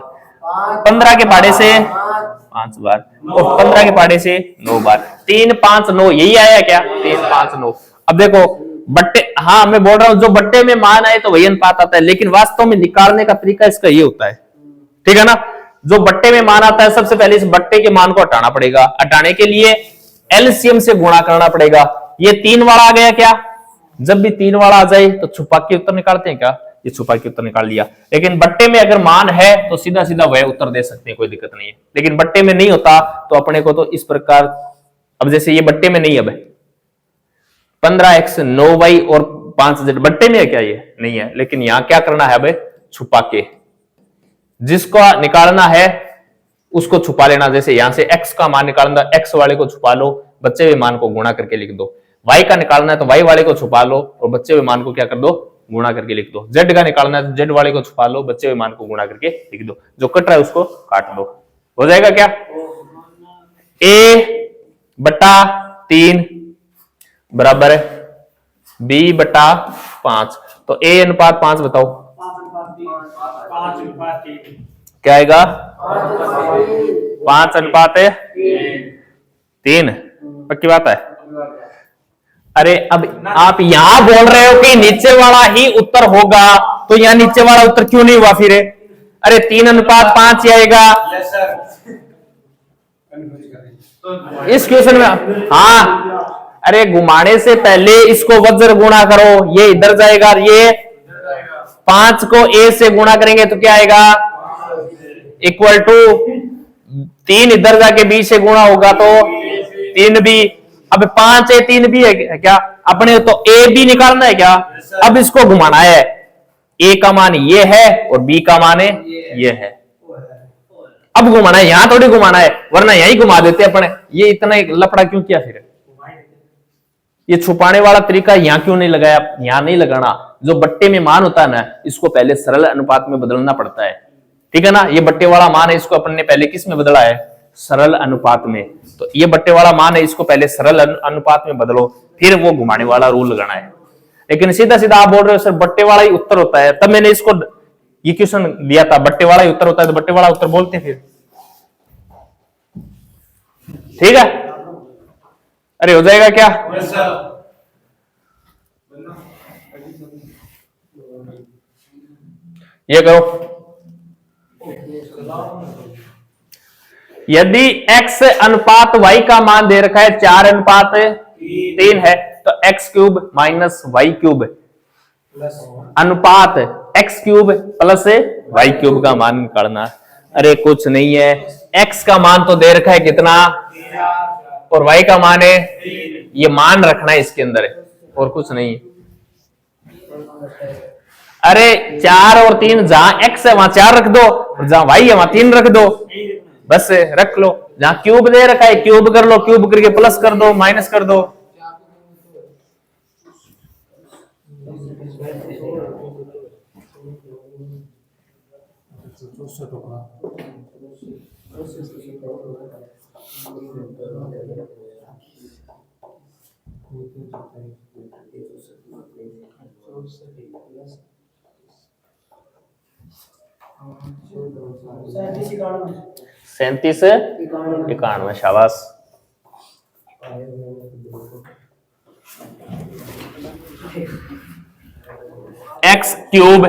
15 के पाड़े से 5 बार और 15 के पाड़े से 9 बार। 3 5 9 यही आया क्या, 3 5 9। अब देखो बट्टे, हाँ मैं बोल रहा हूं जो बट्टे में मान आए तो वही अनुपात आता है, लेकिन वास्तव में निकालने का तरीका इसका ये होता है, ठीक है ना। जो बट्टे में मान आता है सबसे पहले इस बट्टे के मान को हटाना पड़ेगा, हटाने के लिए एलसीएम से गुणा करना पड़ेगा। ये 3 वाला आ गया क्या, जब भी 3 वाला आ जाए तो छुपा के उत्तर निकालते हैं क्या, ये छुपा के उत्तर निकाल लिया। लेकिन बट्टे में अगर मान है तो सीधा सीधा वह उत्तर दे सकते हैं, कोई दिक्कत नहीं है। लेकिन बट्टे में नहीं होता तो अपने को तो इस प्रकार, अब जैसे ये बट्टे में नहीं है, 15x 9y और 5z बट्टे में है क्या, ये नहीं है। लेकिन यहां क्या करना है, अब छुपा के, जिसको निकालना है उसको छुपा लेना। जैसे यहां से x का मान निकालना, x वाले को छुपा लो, बच्चे हुए मान को गुणा करके लिख दो। y का निकालना है तो y वाले को छुपा लो और बच्चे हुए मान को क्या कर दो, गुणा करके लिख दो। z का निकालना है तो z वाले को छुपा लो, बच्चे हुए मान को गुणा करके लिख दो। जो कट रहा है उसको काट दो, हो जाएगा क्या। a बटा 3 बराबर है b बटा 5। तो a अनुपात 5 बताओ क्या आएगा, 5 अनुपात 3। पक्की बात है। अरे अब आप यहां बोल रहे हो कि नीचे वाला ही उत्तर होगा, तो यहां नीचे वाला उत्तर क्यों नहीं हुआ फिर। अरे 3 अनुपात 5 ही आएगा इस क्वेश्चन में। हाँ, अरे घुमाने से पहले इसको वज्र गुणा करो, ये इधर जाएगा, ये 5 को a से गुणा करेंगे तो क्या आएगा, इक्वल टू 3 इधर जाके b से गुणा होगा तो 3b। अब 5 a 3b है क्या, अपने तो a b निकालना है क्या। अब इसको घुमाना है, a का मान ये है और b का मान ये है। अब घुमाना है, यहां थोड़ी घुमाना है, वरना यहीं घुमा देते अपने। ये इतना लफड़ा क्यों किया फिर, ये छुपाने वाला तरीका यहां क्यों नहीं लगाया, यहां नहीं लगाना। जो बट्टे में मान होता है ना, इसको पहले सरल अनुपात में बदलना पड़ता है, ठीक है ना। ये बट्टे वाला मान है, इसको अपन ने पहले किस में बदला है, सरल अनुपात में। तो ये बट्टे वाला मान है, इसको पहले सरल अनुपात में बदलो, फिर वो घुमाने वाला रूल लगाना है। लेकिन सीधा सीधा आप बोल रहे हो सर बट्टे वाला ही उत्तर होता है, तब मैंने इसको ये क्वेश्चन लिया था, बट्टे वाला ही उत्तर होता है तो बट्टे वाला उत्तर बोलते हैं फिर, ठीक है। अरे हो जाएगा क्या, ये करो। यदि x अनुपात y का मान दे रखा है 4 अनुपात 3 है, तो x cube minus y cube अनुपात x cube plus y cube का मान निकालना। अरे कुछ नहीं है, x का मान तो दे रखा है कितना और y का मान है, ये मान रखना है इसके अंदर है और कुछ नहीं। अरे 4 और 3 जहां x है वहां 4 रख दो, जहां y है वहां 3 रख दो, बस रख लो। जहां क्यूब दे रखा है क्यूब कर लो, क्यूब करके प्लस कर दो, माइनस कर दो। सैंतीस 91, शाबाश। X cube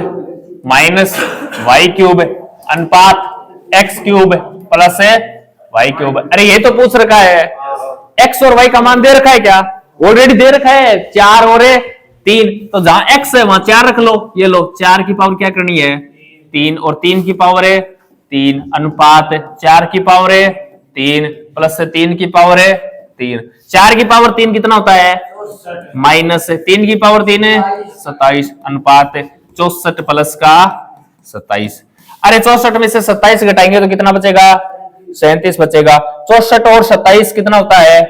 minus y cube अनुपात x cube plus y cube. अरे ये तो पूछ रखा है, एक्स और वाई का मान दे रखा है क्या? ऑलरेडी दे रखा है 4 और 3, तो जहां एक्स है वहां 4 रख लो। ये लो 4 की पावर क्या करनी है 3 और 3 की पावर है 3 अनुपात 4 की पावर है 3 प्लस 3 की पावर है 3। 4 की पावर 3 कितना होता है माइनस 3 की पावर 3 है 27 अनुपात 64 प्लस का 27। अरे 64 में से 27 घटाएंगे तो कितना बचेगा 37 बचेगा। 64 और 27 कितना होता है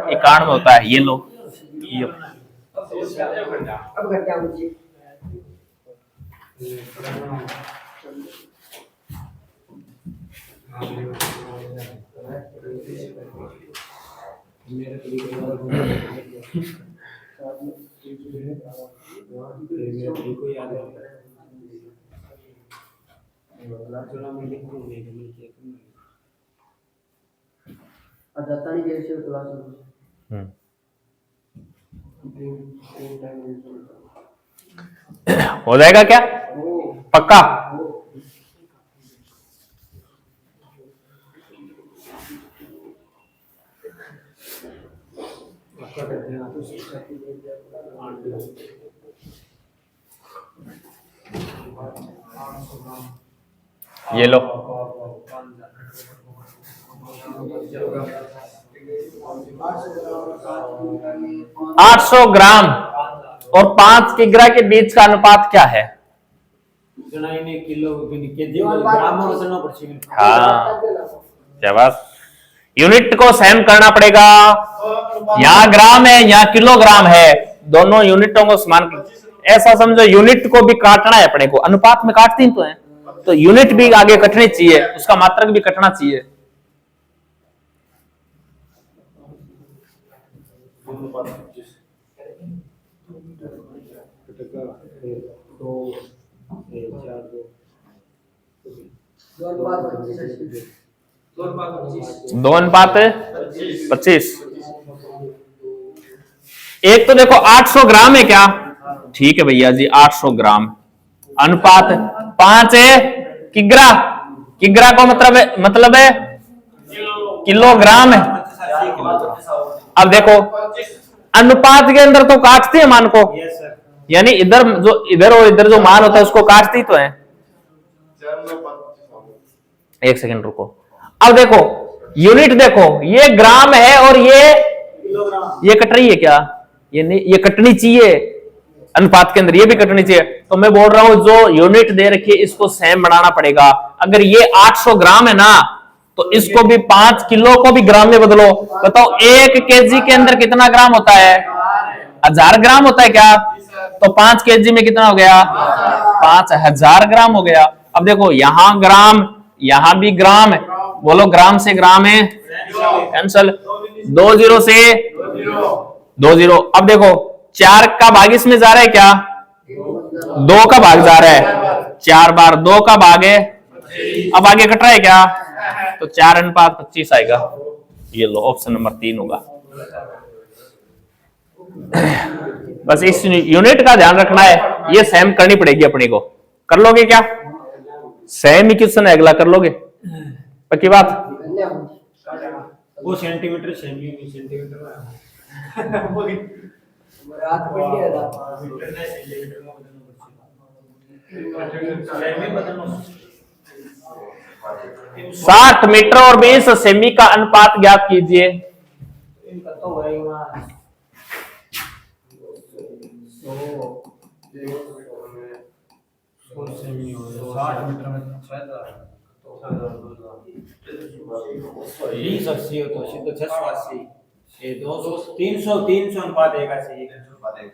91 होता है। ये लो हो जाएगा क्या पक्का? ये लो 800 ग्राम और 5 किग्रा के बीच का अनुपात क्या है? हाँ शाबाश। यूनिट को सेम करना पड़ेगा, यहाँ ग्राम है यहाँ किलोग्राम है, दोनों यूनिटों को समान। ऐसा समझो यूनिट को भी काटना है अपने को, अनुपात में काटती तो है, तो यूनिट भी आगे कटनी चाहिए, उसका मात्रक भी कटना चाहिए। दो अनुपात 25। एक तो देखो 800 ग्राम है क्या, ठीक है भैया जी 800 ग्राम अनुपात 5 है किग्रा, किग्रा को मतलब है किलोग्राम है। अब देखो अनुपात के अंदर तो काटते हैं मान को, यानी इधर और इधर जो मान होता है उसको काटती तो है। एक सेकंड रुको, अब देखो यूनिट देखो ये ग्राम है और ये कट रही है क्या, ये नहीं, ये कटनी चाहिए अनुपात के अंदर, ये भी कटनी चाहिए। तो मैं बोल रहा हूं जो यूनिट दे रखी है इसको सेम बनाना पड़ेगा। अगर ये 800 ग्राम है ना तो इसको भी 5 किलो को भी ग्राम में बदलो। बताओ 1 केजी के अंदर कितना ग्राम होता है 1000 ग्राम होता है क्या, तो 5 केजी में कितना हो गया 5000 ग्राम हो गया। अब देखो यहां ग्राम यहां भी ग्राम है, बोलो ग्राम से ग्राम है कैंसल, 2 0 से 2 0। अब देखो 4 का भाग इसमें जा रहा है क्या, 2 का भाग जा रहा है, 4 बार 2 का भाग है, अब आगे कट रहा है क्या, तो 4 अनुपात 25 आएगा। ये लो ऑप्शन नंबर 3 होगा। बस इस यूनिट का ध्यान रखना है, ये सेम करनी पड़ेगी अपने को। कर लोगे क्या, सेम ही क्वेश्चन है अगला, कर लोगे पक्की बात? वो सेंटीमीटर सेंटीमीटर साठ मीटर और 20 सेमी का अनुपात ज्ञात कीजिए। इनका तो होएगा 60 मीटर में 2080 हो तो सीधे 680 ये 200 300 300 अनुपात एक चाहिए 300 अनुपात एक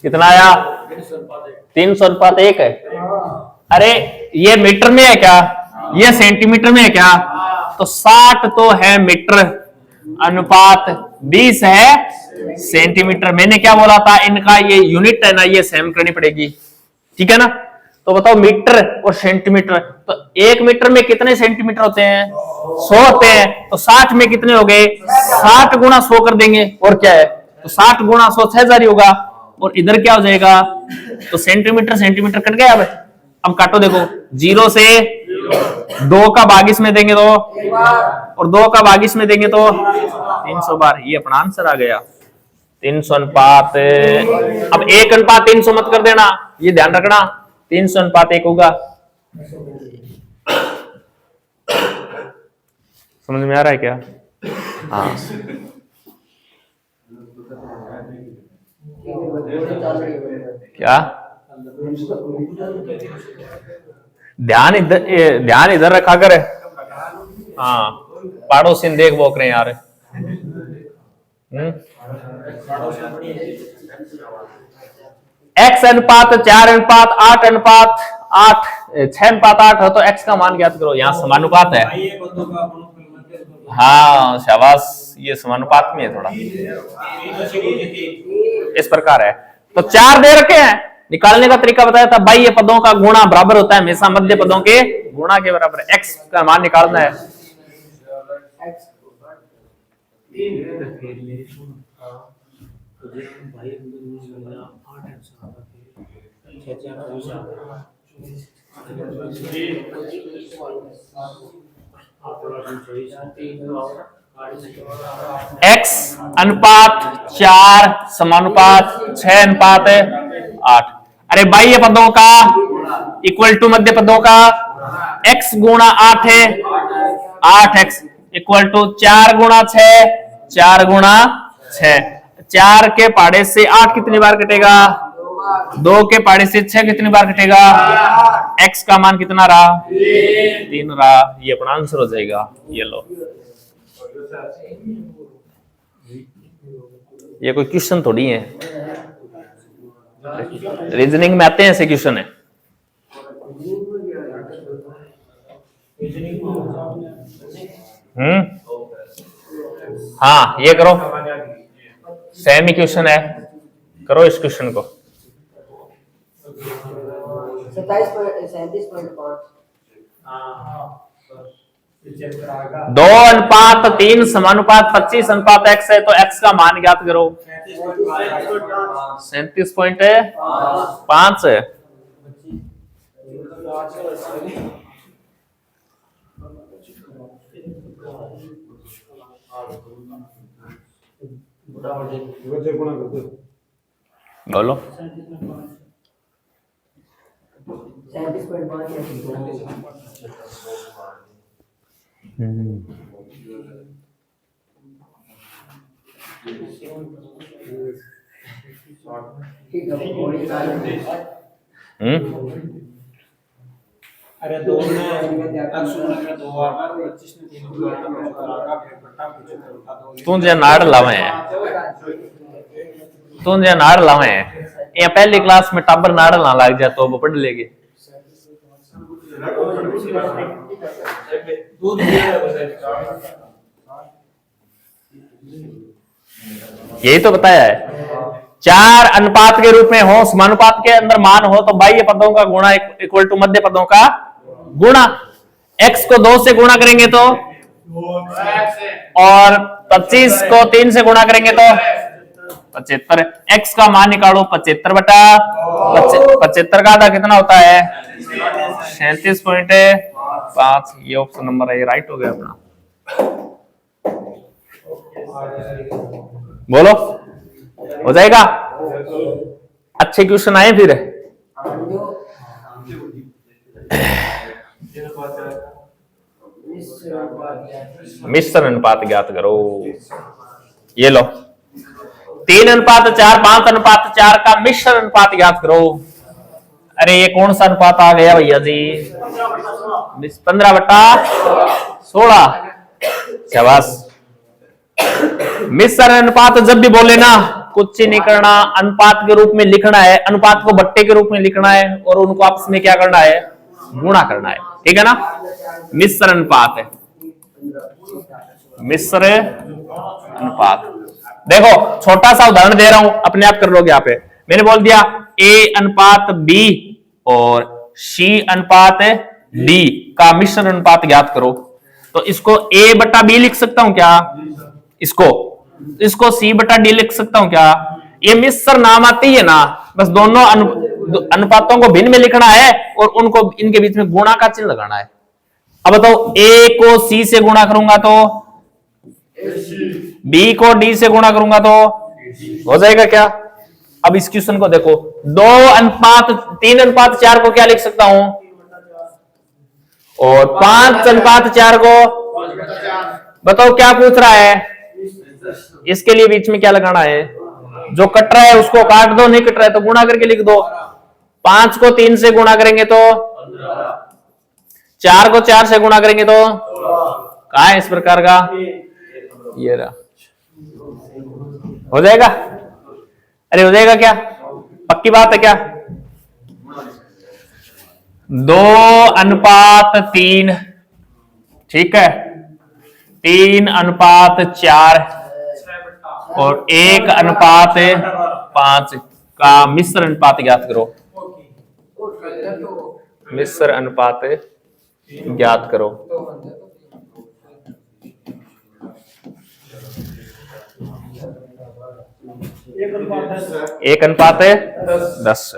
कितना आया? 300:1 है। अरे ये मीटर में है क्या? ये सेंटीमीटर में है क्या? तो 60 तो है मीटर अनुपात 20 है सेंटीमीटर। मैंने क्या बोला था, इनका ये यूनिट है ना, ये सेम करनी पड़ेगी, ठीक है ना। तो बताओ मीटर और सेंटीमीटर, तो 1 मीटर में कितने सेंटीमीटर होते हैं? 100 होते हैं। तो 60 में कितने हो गए? 60 गुणा 100 कर देंगे, और क्या है। तो 60 गुणा 100 6000 ही होगा। और इधर क्या हो जाएगा? तो सेंटीमीटर सेंटीमीटर कट गया। अब काटो, देखो 0 से 2 का भाग इसमें देंगे तो, और 2 का भाग इसमें देंगे तो 300 बार। ये अपना आंसर आ गया 300 अनुपात। अब 1:300 मत कर देना, ये ध्यान रखना, 300 अनुपात 1 होगा। समझ में आ रहा है क्या? हाँ। क्या ध्यान इधर रखा कर। हाँ, पड़ोसी देख बोक रहे हैं यार। x अनुपात 4:8:8 6:8 हो तो x का मान ज्ञात करो। यहाँ समानुपात है। हाँ शाबाश, ये समानुपात में है थोड़ा, इस प्रकार है। तो 4 दे रखे हैं, निकालने का तरीका बताया था बाह्य पदों का गुणा बराबर होता है हमेशा मध्य पदों के गुणा के बराबर। x का मान निकालना है। x अनुपात 4 समानुपात 6:8। अरे बाह्य पदों का इक्वल टू मध्य पदों का x गुणा 8 है, 8x इक्वल टू 4 गुणा 6, 4 गुणा 6। 4 के पाड़े से 8 कितनी बार कटेगा? 2 के पाड़े से 6 कितनी बार कटेगा? x का मान कितना रहा? 3 रहा। ये अपना आंसर हो जाएगा। ये लो, ये कोई क्वेश्चन थोड़ी है, रीजनिंग में आते हैं ऐसे क्वेश्चन है। हाँ ये करो, सेम ही क्वेश्चन है, करो इस क्वेश्चन को। 2:3 समानुपात 25:x है, तो x का मान ज्ञात करो। 37.5 है। बोलो। 37.5। अरे 2 में x गुणा 2 बार 25 में 3 गुणा आगा फिर बटा 75 तू जे नाड़ लावे है, तू जे नाड़ लावे है, ये पहली क्लास में टाबर नाड़ ना लग जाए तो वो पढ़ लेगी। यही तो बताया है। 4 अनुपात के रूप में हो, समानुपात के अंदर मान हो तो बाह्य पदों का गुणा इक्वल टू मध्य पदों का गुणा। x को 2 से गुणा करेंगे तो, और 25 को 3 से गुणा करेंगे तो 75। x का मान निकालो 75 बटा 75 का आधा कितना होता है 37.5। ये ऑप्शन नंबर है, ये राइट हो गया अपना। बोलो हो जाएगा। अच्छे क्वेश्चन आए फिर। मिश्र अनुपात ज्ञात करो। ये लो 3:4 5:4 का मिश्र अनुपात ज्ञात करो। अरे ये कौन सा अनुपात आ गया भैया जी 15/16। शाबाश। मिश्र अनुपात जब भी बोले ना कुछ नहीं करना, अनुपात के रूप में लिखना है, अनुपात को बट्टे के रूप में लिखना है और उनको आपस में क्या करना है गुणा करना है, ठीक है ना। मिश्र अनुपात है, मिश्र अनुपात। देखो छोटा सा उदाहरण दे रहा हूं, अपने आप कर लोगे। यहाँ पे मैंने बोल दिया A अनुपात B और C अनुपात D का मिश्र अनुपात ज्ञात करो। तो इसको A बटा B लिख सकता हूं क्या, इसको C बटा D लिख सकता हूं क्या। ये मिश्र नाम आती है ना, बस दोनों अनुपातों को भिन्न में लिखना है और उनको इनके बीच में गुणा का चिन्ह लगाना है। अब बताओ A को C से गुणा करूंगा तो B को D से गुणा करूंगा तो हो जाएगा क्या। अब इस क्वेश्चन को देखो 3:4 को क्या लिख सकता हूं और 5:4 को बताओ क्या पूछ रहा है। इसके लिए बीच में क्या लगाना है, जो कट रहा है उसको काट दो, नहीं कट रहा है तो गुणा करके लिख दो। 5 को 3 से गुणा करेंगे तो 4 को 4 से गुणा करेंगे तो कहा है इस प्रकार का, ये रहा। हो जाएगा। अरे हो जाएगा क्या, पक्की बात है क्या। 2:3 ठीक है, 3:4 और 1:5 का मिश्र अनुपात ज्ञात करो। मिश्र अनुपात ज्ञात करो। एक अनुपात 10।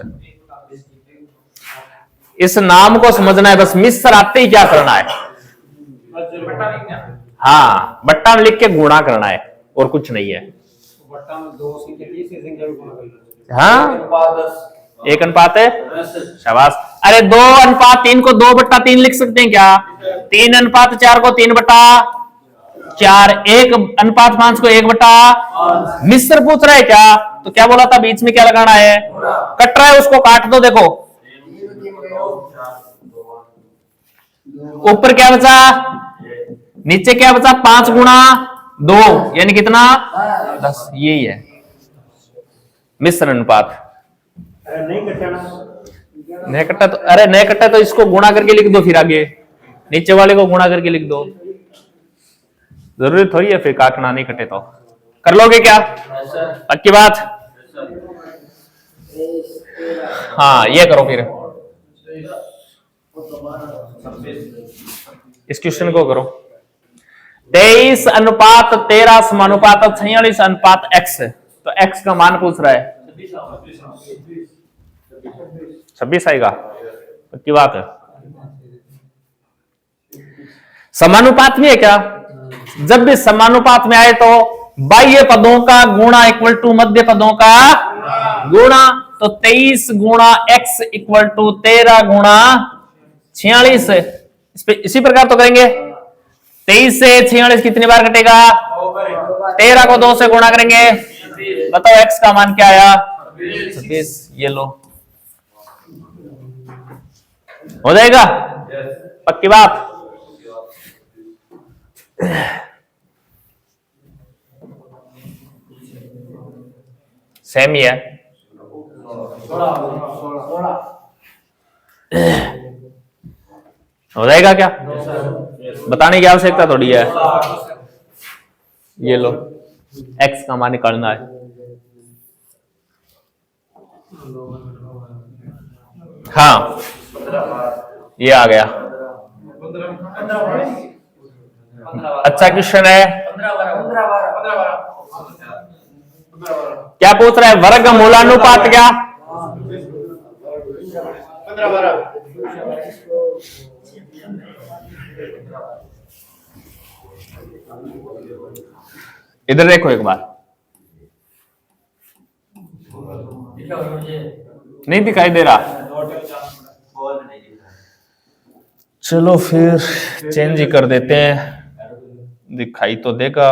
इस नाम को समझना है बस, मिश्र आते ही क्या करना है, हाँ बट्टा में लिख के गुणा करना है और कुछ नहीं है। हाँ 1:10। शाबाश। अरे 2:3 को 2/3 लिख सकते हैं क्या। 3:4 को 3/4, 1:5 को 1/5। मिश्र पूछ रहा है क्या, तो क्या बोला था बीच में क्या लगाना है, कट रहा है उसको काट दो। देखो ऊपर क्या बचा, नीचे क्या बचा, 5 गुणा 2 यानी कितना 10। यही है मिश्र अनुपात। नहीं कटा तो अरे नहीं कटा तो इसको गुणा करके लिख दो, फिर आगे नीचे वाले को गुणा करके लिख दो। जरूरी थोड़ी है फिर काटना, नहीं कटे तो कर लोगे क्या, पक्की बात। हाँ ये करो फिर, इस क्वेश्चन को करो। 23:13 समानुपात 46:x। तो x का मान पूछ रहा है 26 आएगा, पक्की बात है। समानुपात में है क्या, जब भी समानुपात में आए तो बाह्य पदों का गुणा इक्वल टू मध्य पदों का गुणा। तो 23 गुणा x इक्वल टू 13 गुणा 46। इसी प्रकार तो करेंगे। 23 से 46 कितनी बार कटेगा, 13 को 2 से गुणा करेंगे। बताओ x का मान क्या आया 26। ये लो हो जाएगा, पक्की बात। सेम ही है। हो जाएगा क्या, बताने की आवश्यकता थोड़ी है। ये लो x का मान निकालना है। हाँ ये आ गया, अच्छा क्वेश्चन है। क्या पूछ रहा है? वर्ग मूलानुपात क्या? 15-12। इधर देखो एक बार, नहीं दिखाई दे रहा। चलो फिर चेंज ही कर देते हैं, दिखाई तो देगा।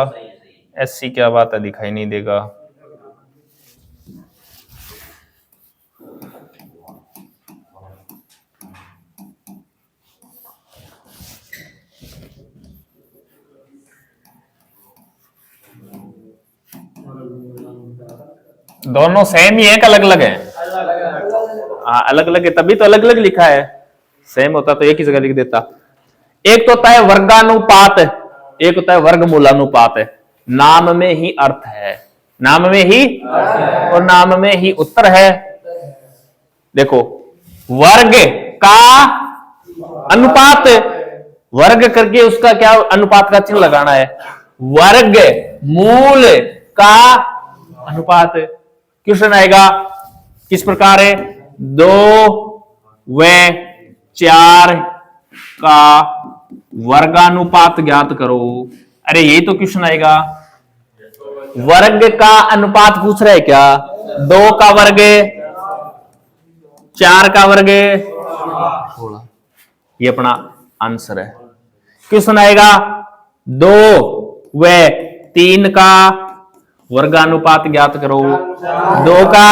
ऐसी क्या बात है, दिखाई नहीं देगा। दोनों सेम ही है कि अलग अलग है? हाँ अलग अलग है, तभी तो अलग अलग लिखा है। सेम होता तो एक ही जगह लिख देता। एक तो होता है वर्गानुपात, एक होता है वर्गमूलानुपात। नाम में ही अर्थ है, नाम में ही और नाम में ही उत्तर है। देखो वर्ग का अनुपात, वर्ग करके उसका क्या अनुपात का चिन्ह लगाना है। वर्ग मूल का अनुपात क्वेश्चन आएगा किस प्रकार है? 2 व 4 का वर्गानुपात ज्ञात करो। अरे यही तो क्वेश्चन आएगा। वर्ग का अनुपात पूछ रहे क्या? 2 का वर्ग, 4 का वर्ग, 16। ये अपना आंसर है। क्वेश्चन आएगा 2 व 3 का वर्गानुपात ज्ञात करो। 2 का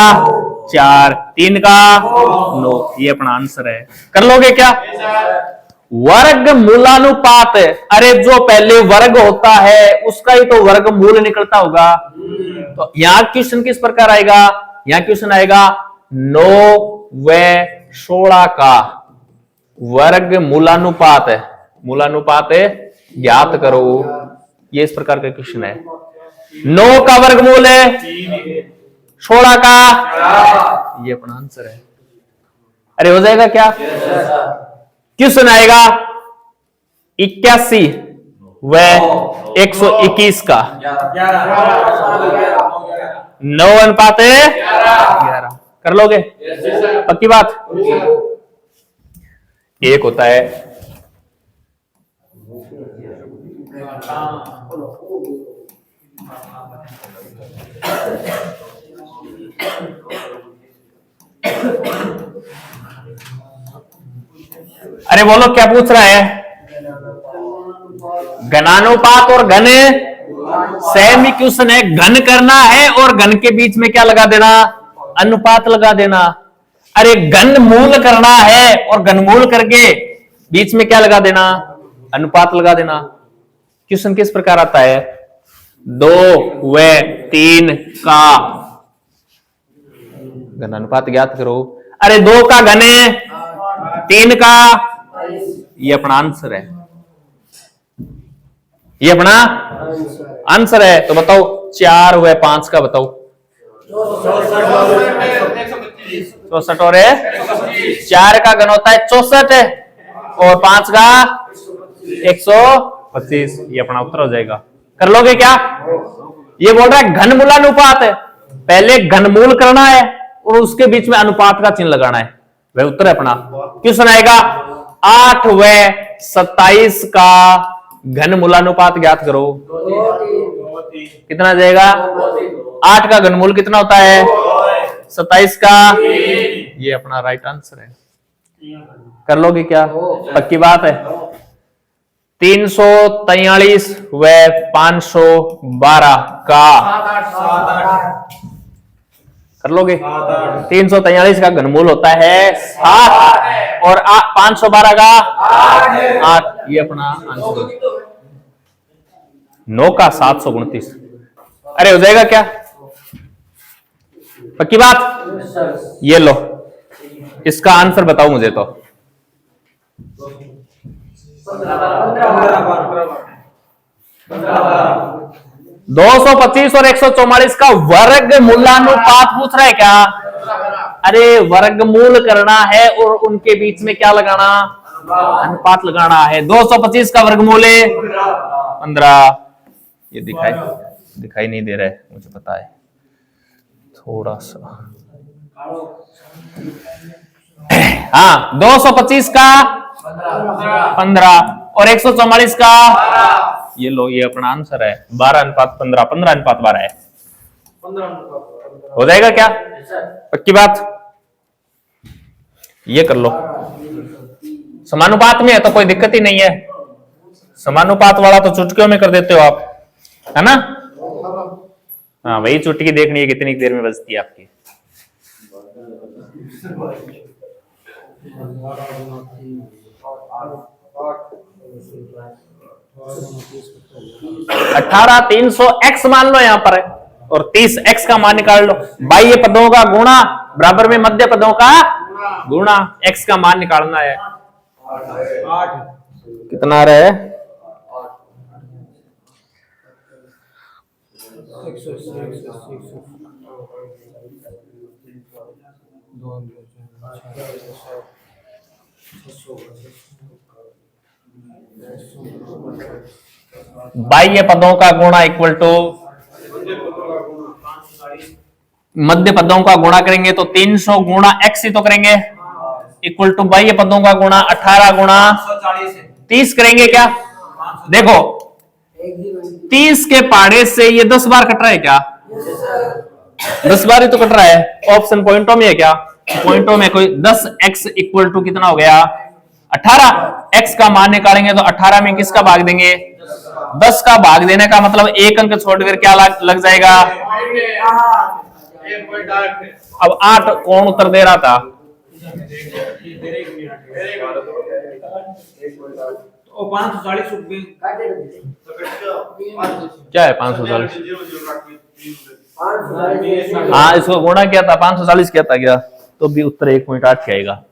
4, 3 का 9। ये अपना आंसर है। कर लोगे क्या? वर्ग मूलानुपात, अरे जो पहले वर्ग होता है उसका ही तो वर्ग मूल निकलता होगा। तो यहां क्वेश्चन किस प्रकार आएगा? यहां क्वेश्चन आएगा 9 व 16 का वर्ग मूलानुपात है, मूलानुपात ज्ञात करो। ये इस प्रकार का क्वेश्चन है। 9 का वर्गमूल है 16 का, ये अपना आंसर है। अरे हो जाएगा क्या? क्वेश्चन आएगा 81 व 121 का 9 अनुपात 11। कर लोगे? पक्की बात? एक होता है अरे बोलो क्या पूछ रहा है? घनानुपात और घन सेम ही क्वेश्चन है। घन करना है और घन के बीच में क्या लगा देना? अनुपात लगा देना। अरे घन मूल करना है और घनमूल करके बीच में क्या लगा देना? अनुपात लगा देना। क्वेश्चन किस प्रकार आता है? 2 व 3 का घनानुपात ज्ञात करो। अरे 2 का घन, 3 का, ये अपना आंसर है। ये अपना आंसर है। तो बताओ 4 व 5 का बताओ। 64 और 4 का घन होता है 64 और 5 का 125। ये अपना उत्तर हो जाएगा। कर लोगे क्या? ये बोल रहा है घन मूलानुपात है, पहले घनमूल करना है और उसके बीच में अनुपात का चिन्ह लगाना है। वह उत्तर है अपना। क्वेश्चन आएगा 8 व 27 का घन मूलानुपात ज्ञात करो। कितना जाएगा? 8 का घनमूल कितना होता है? 27 का, ये अपना राइट आंसर है। कर लोगे क्या? पक्की बात है। 343 व 512 का कर लोगे? 343 का घनमूल होता है 7 और 512 का 8। ये अपना आंसर। 9 का 729। अरे हो जाएगा क्या? पक्की बात? ये लो, इसका आंसर बताओ मुझे। तो 225 और 144 का वर्ग मूलानुपात पूछ रहा है क्या? अरे वर्गमूल करना है और उनके बीच में क्या लगाना? अनुपात लगाना है। 225 का वर्गमूल है 15। ये दिखाई नहीं दे रहा है, मुझे पता है। थोड़ा सा, हाँ 225 का 15 और 144 का, ये लो ये अपना आंसर है 12:15, 15:12 है। हो जाएगा क्या? पक्की बात? ये कर लो, समानुपात में है तो कोई दिक्कत ही नहीं है। समानुपात वाला तो चुटकियों में कर देते हो आप, है ना? हाँ वही चुटकी देखनी है कितनी देर में बजती है आपकी। अठारह 300 x मान लो यहाँ पर, और 30 x का मान निकाल लो। बाह्य पदों का गुणा बराबर में मध्य पदों का गुणा, x का मान निकालना है। 8 कितना रहे? 22 पदों का गुणा इक्वल टू मध्य पदों का गुणा करेंगे तो 300 गुणा x ही तो करेंगे, इक्वल टू बाह्य पदों का गुणा 18 गुणा 30 करेंगे क्या? देखो 30 के पहाड़े से ये 10 बार कट रहा है क्या? 10 बार ही तो कट रहा है। ऑप्शन पॉइंटों में है क्या? पॉइंटों में कोई 10x इक्वल टू कितना हो गया? 18। x का मान निकालेंगे तो 18 में किसका भाग देंगे? 10 का भाग देने का मतलब एक अंक छोड़कर क्या लग जाएगा? अब 8 कौन उत्तर दे रहा था? ओ 540 रुपए क्या है 540? हाँ इसको गुणा किया था, 540 किया था क्या? तो भी उत्तर 1.8 के आएगा।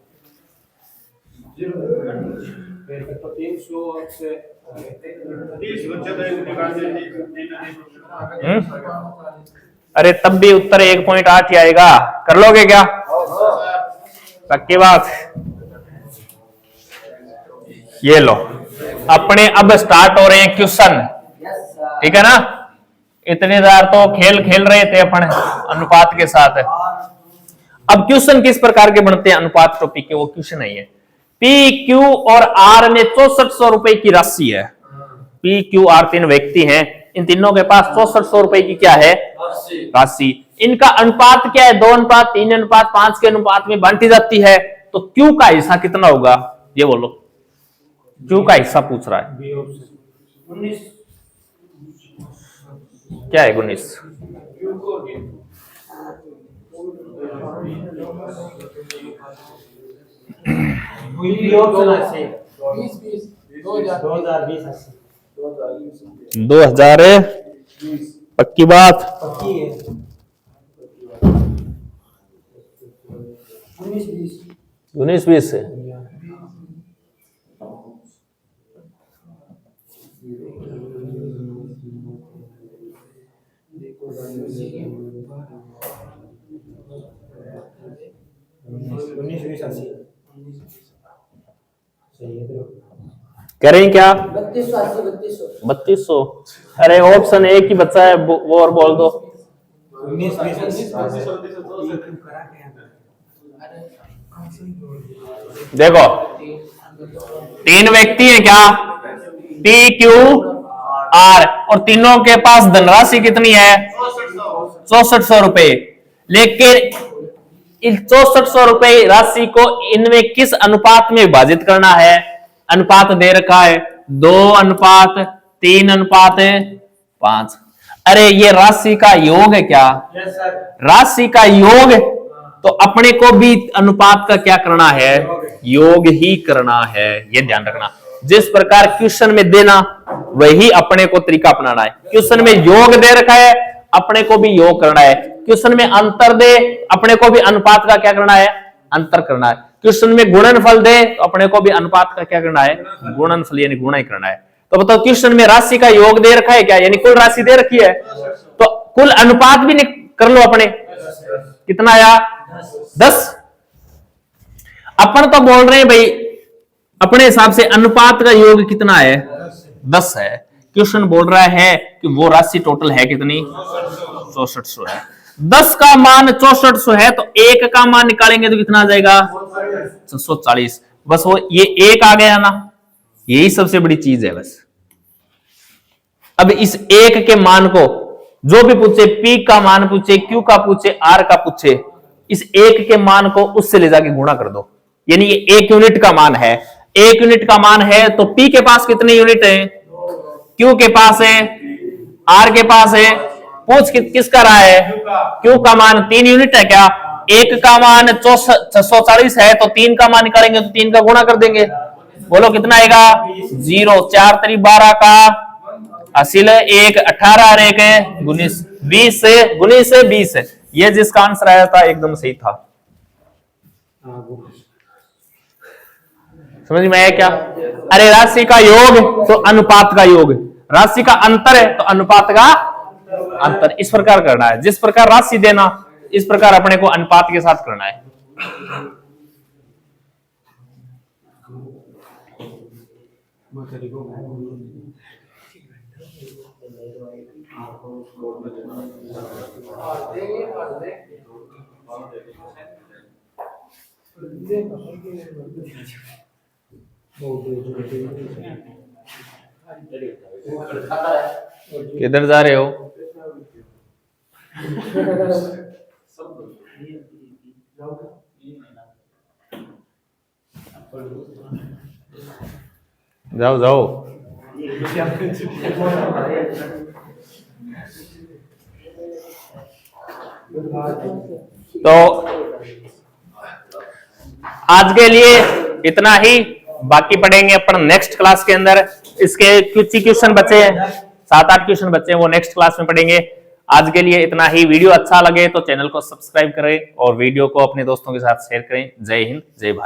अरे तब भी उत्तर 1.8 ही आएगा। कर लोगे क्या? पक्की बात? ये लो अपने अब स्टार्ट हो रहे हैं क्वेश्चन, ठीक है ना? इतने देर तो खेल खेल रहे थे अपन अनुपात के साथ। अब क्वेश्चन किस प्रकार के बनते हैं अनुपात टॉपिक के, वो क्वेश्चन है ये। पी क्यू और आर में 6400 रुपए की राशि है। पी क्यू आर 3 व्यक्ति हैं, इन तीनों के पास 6400 रुपए की क्या है? राशि। इनका अनुपात क्या है? 2:3:5 के अनुपात में बांटी जाती है। तो क्यू का हिस्सा कितना होगा ये बोलो? क्यू का हिस्सा पूछ रहा है। क्या है 19? दो हजार पक्की बात? पक्की है। 19-20 से करें क्या? 3200। अरे ऑप्शन एक ही बचा है, वो और बोल दो। देखो 3 व्यक्ति हैं क्या? पी क्यू आर, और तीनों के पास धनराशि कितनी है? 6400 रुपए। लेकिन इस 6400 रुपए राशि को इनमें किस अनुपात में विभाजित करना है? अनुपात दे रखा है 2:3:5। अरे ये राशि का योग है क्या? राशि का योग, तो अपने को भी अनुपात का क्या करना है? योग ही करना है। ये ध्यान रखना, जिस प्रकार क्वेश्चन में देना वही अपने को तरीका अपनाना है। क्वेश्चन में योग दे रखा है, अपने को भी योग करना है। क्वेश्चन में अंतर दे, अपने को भी अनुपात का क्या करना है? अंतर करना है। क्वेश्चन में गुणनफल दे तो अपने को भी अनुपात का क्या करना है? गुणनफल यानी गुणा ही करना है। तो बताओ क्वेश्चन में राशि का योग दे रखा है क्या? यानी कुल राशि दे रखी है, तो कुल अनुपात भी कर लो अपने। कितना आया? 10। अपन तो बोल रहे हैं भाई अपने हिसाब से अनुपात का योग कितना है? 10 है। क्वेश्चन बोल रहा है कि वो राशि टोटल है कितनी? 6400 है। 10 का मान 6400 है तो 1 का मान निकालेंगे तो कितना आ जाएगा 640। बस वो ये 1 आ गया ना, यही सबसे बड़ी चीज है बस। अब इस 1 के मान को जो भी पूछे, P का मान पूछे, Q का पूछे, R का पूछे, इस 1 के मान को उससे ले जाके गुणा कर दो। यानी ये 1 यूनिट का मान है, 1 यूनिट का मान है तो P के पास कितने यूनिट है, Q के पास है, R के पास है। पूछ किसका रहा है, Q का मान 3 यूनिट है क्या, 1 का मान 640 है तो 3 का मान निकालेंगे तो 3 का गुणा कर देंगे। बोलो कितना आएगा 0, 4 3 12 का हासिल 1, 18 और 1 है 19, 20 से 20 है। ये जिसका आंसर आया था एकदम सही था। समझ में आया क्या? अरे राशि का योग तो अनुपात का योग, राशि का अंतर है तो अनुपात का अंतर। इस प्रकार करना है, जिस प्रकार राशि देना इस प्रकार अपने को अनुपात के साथ करना है। किधर जा रहे हो? जाओ जाओ। तो आज के लिए इतना ही, बाकी पढ़ेंगे अपन नेक्स्ट क्लास के अंदर। इसके कुछ ही क्वेश्चन बचे हैं, 7-8 क्वेश्चन बचे हैं, वो नेक्स्ट क्लास में पढ़ेंगे। आज के लिए इतना ही। वीडियो अच्छा लगे तो चैनल को सब्सक्राइब करें और वीडियो को अपने दोस्तों के साथ शेयर करें। जय हिंद, जय भारत।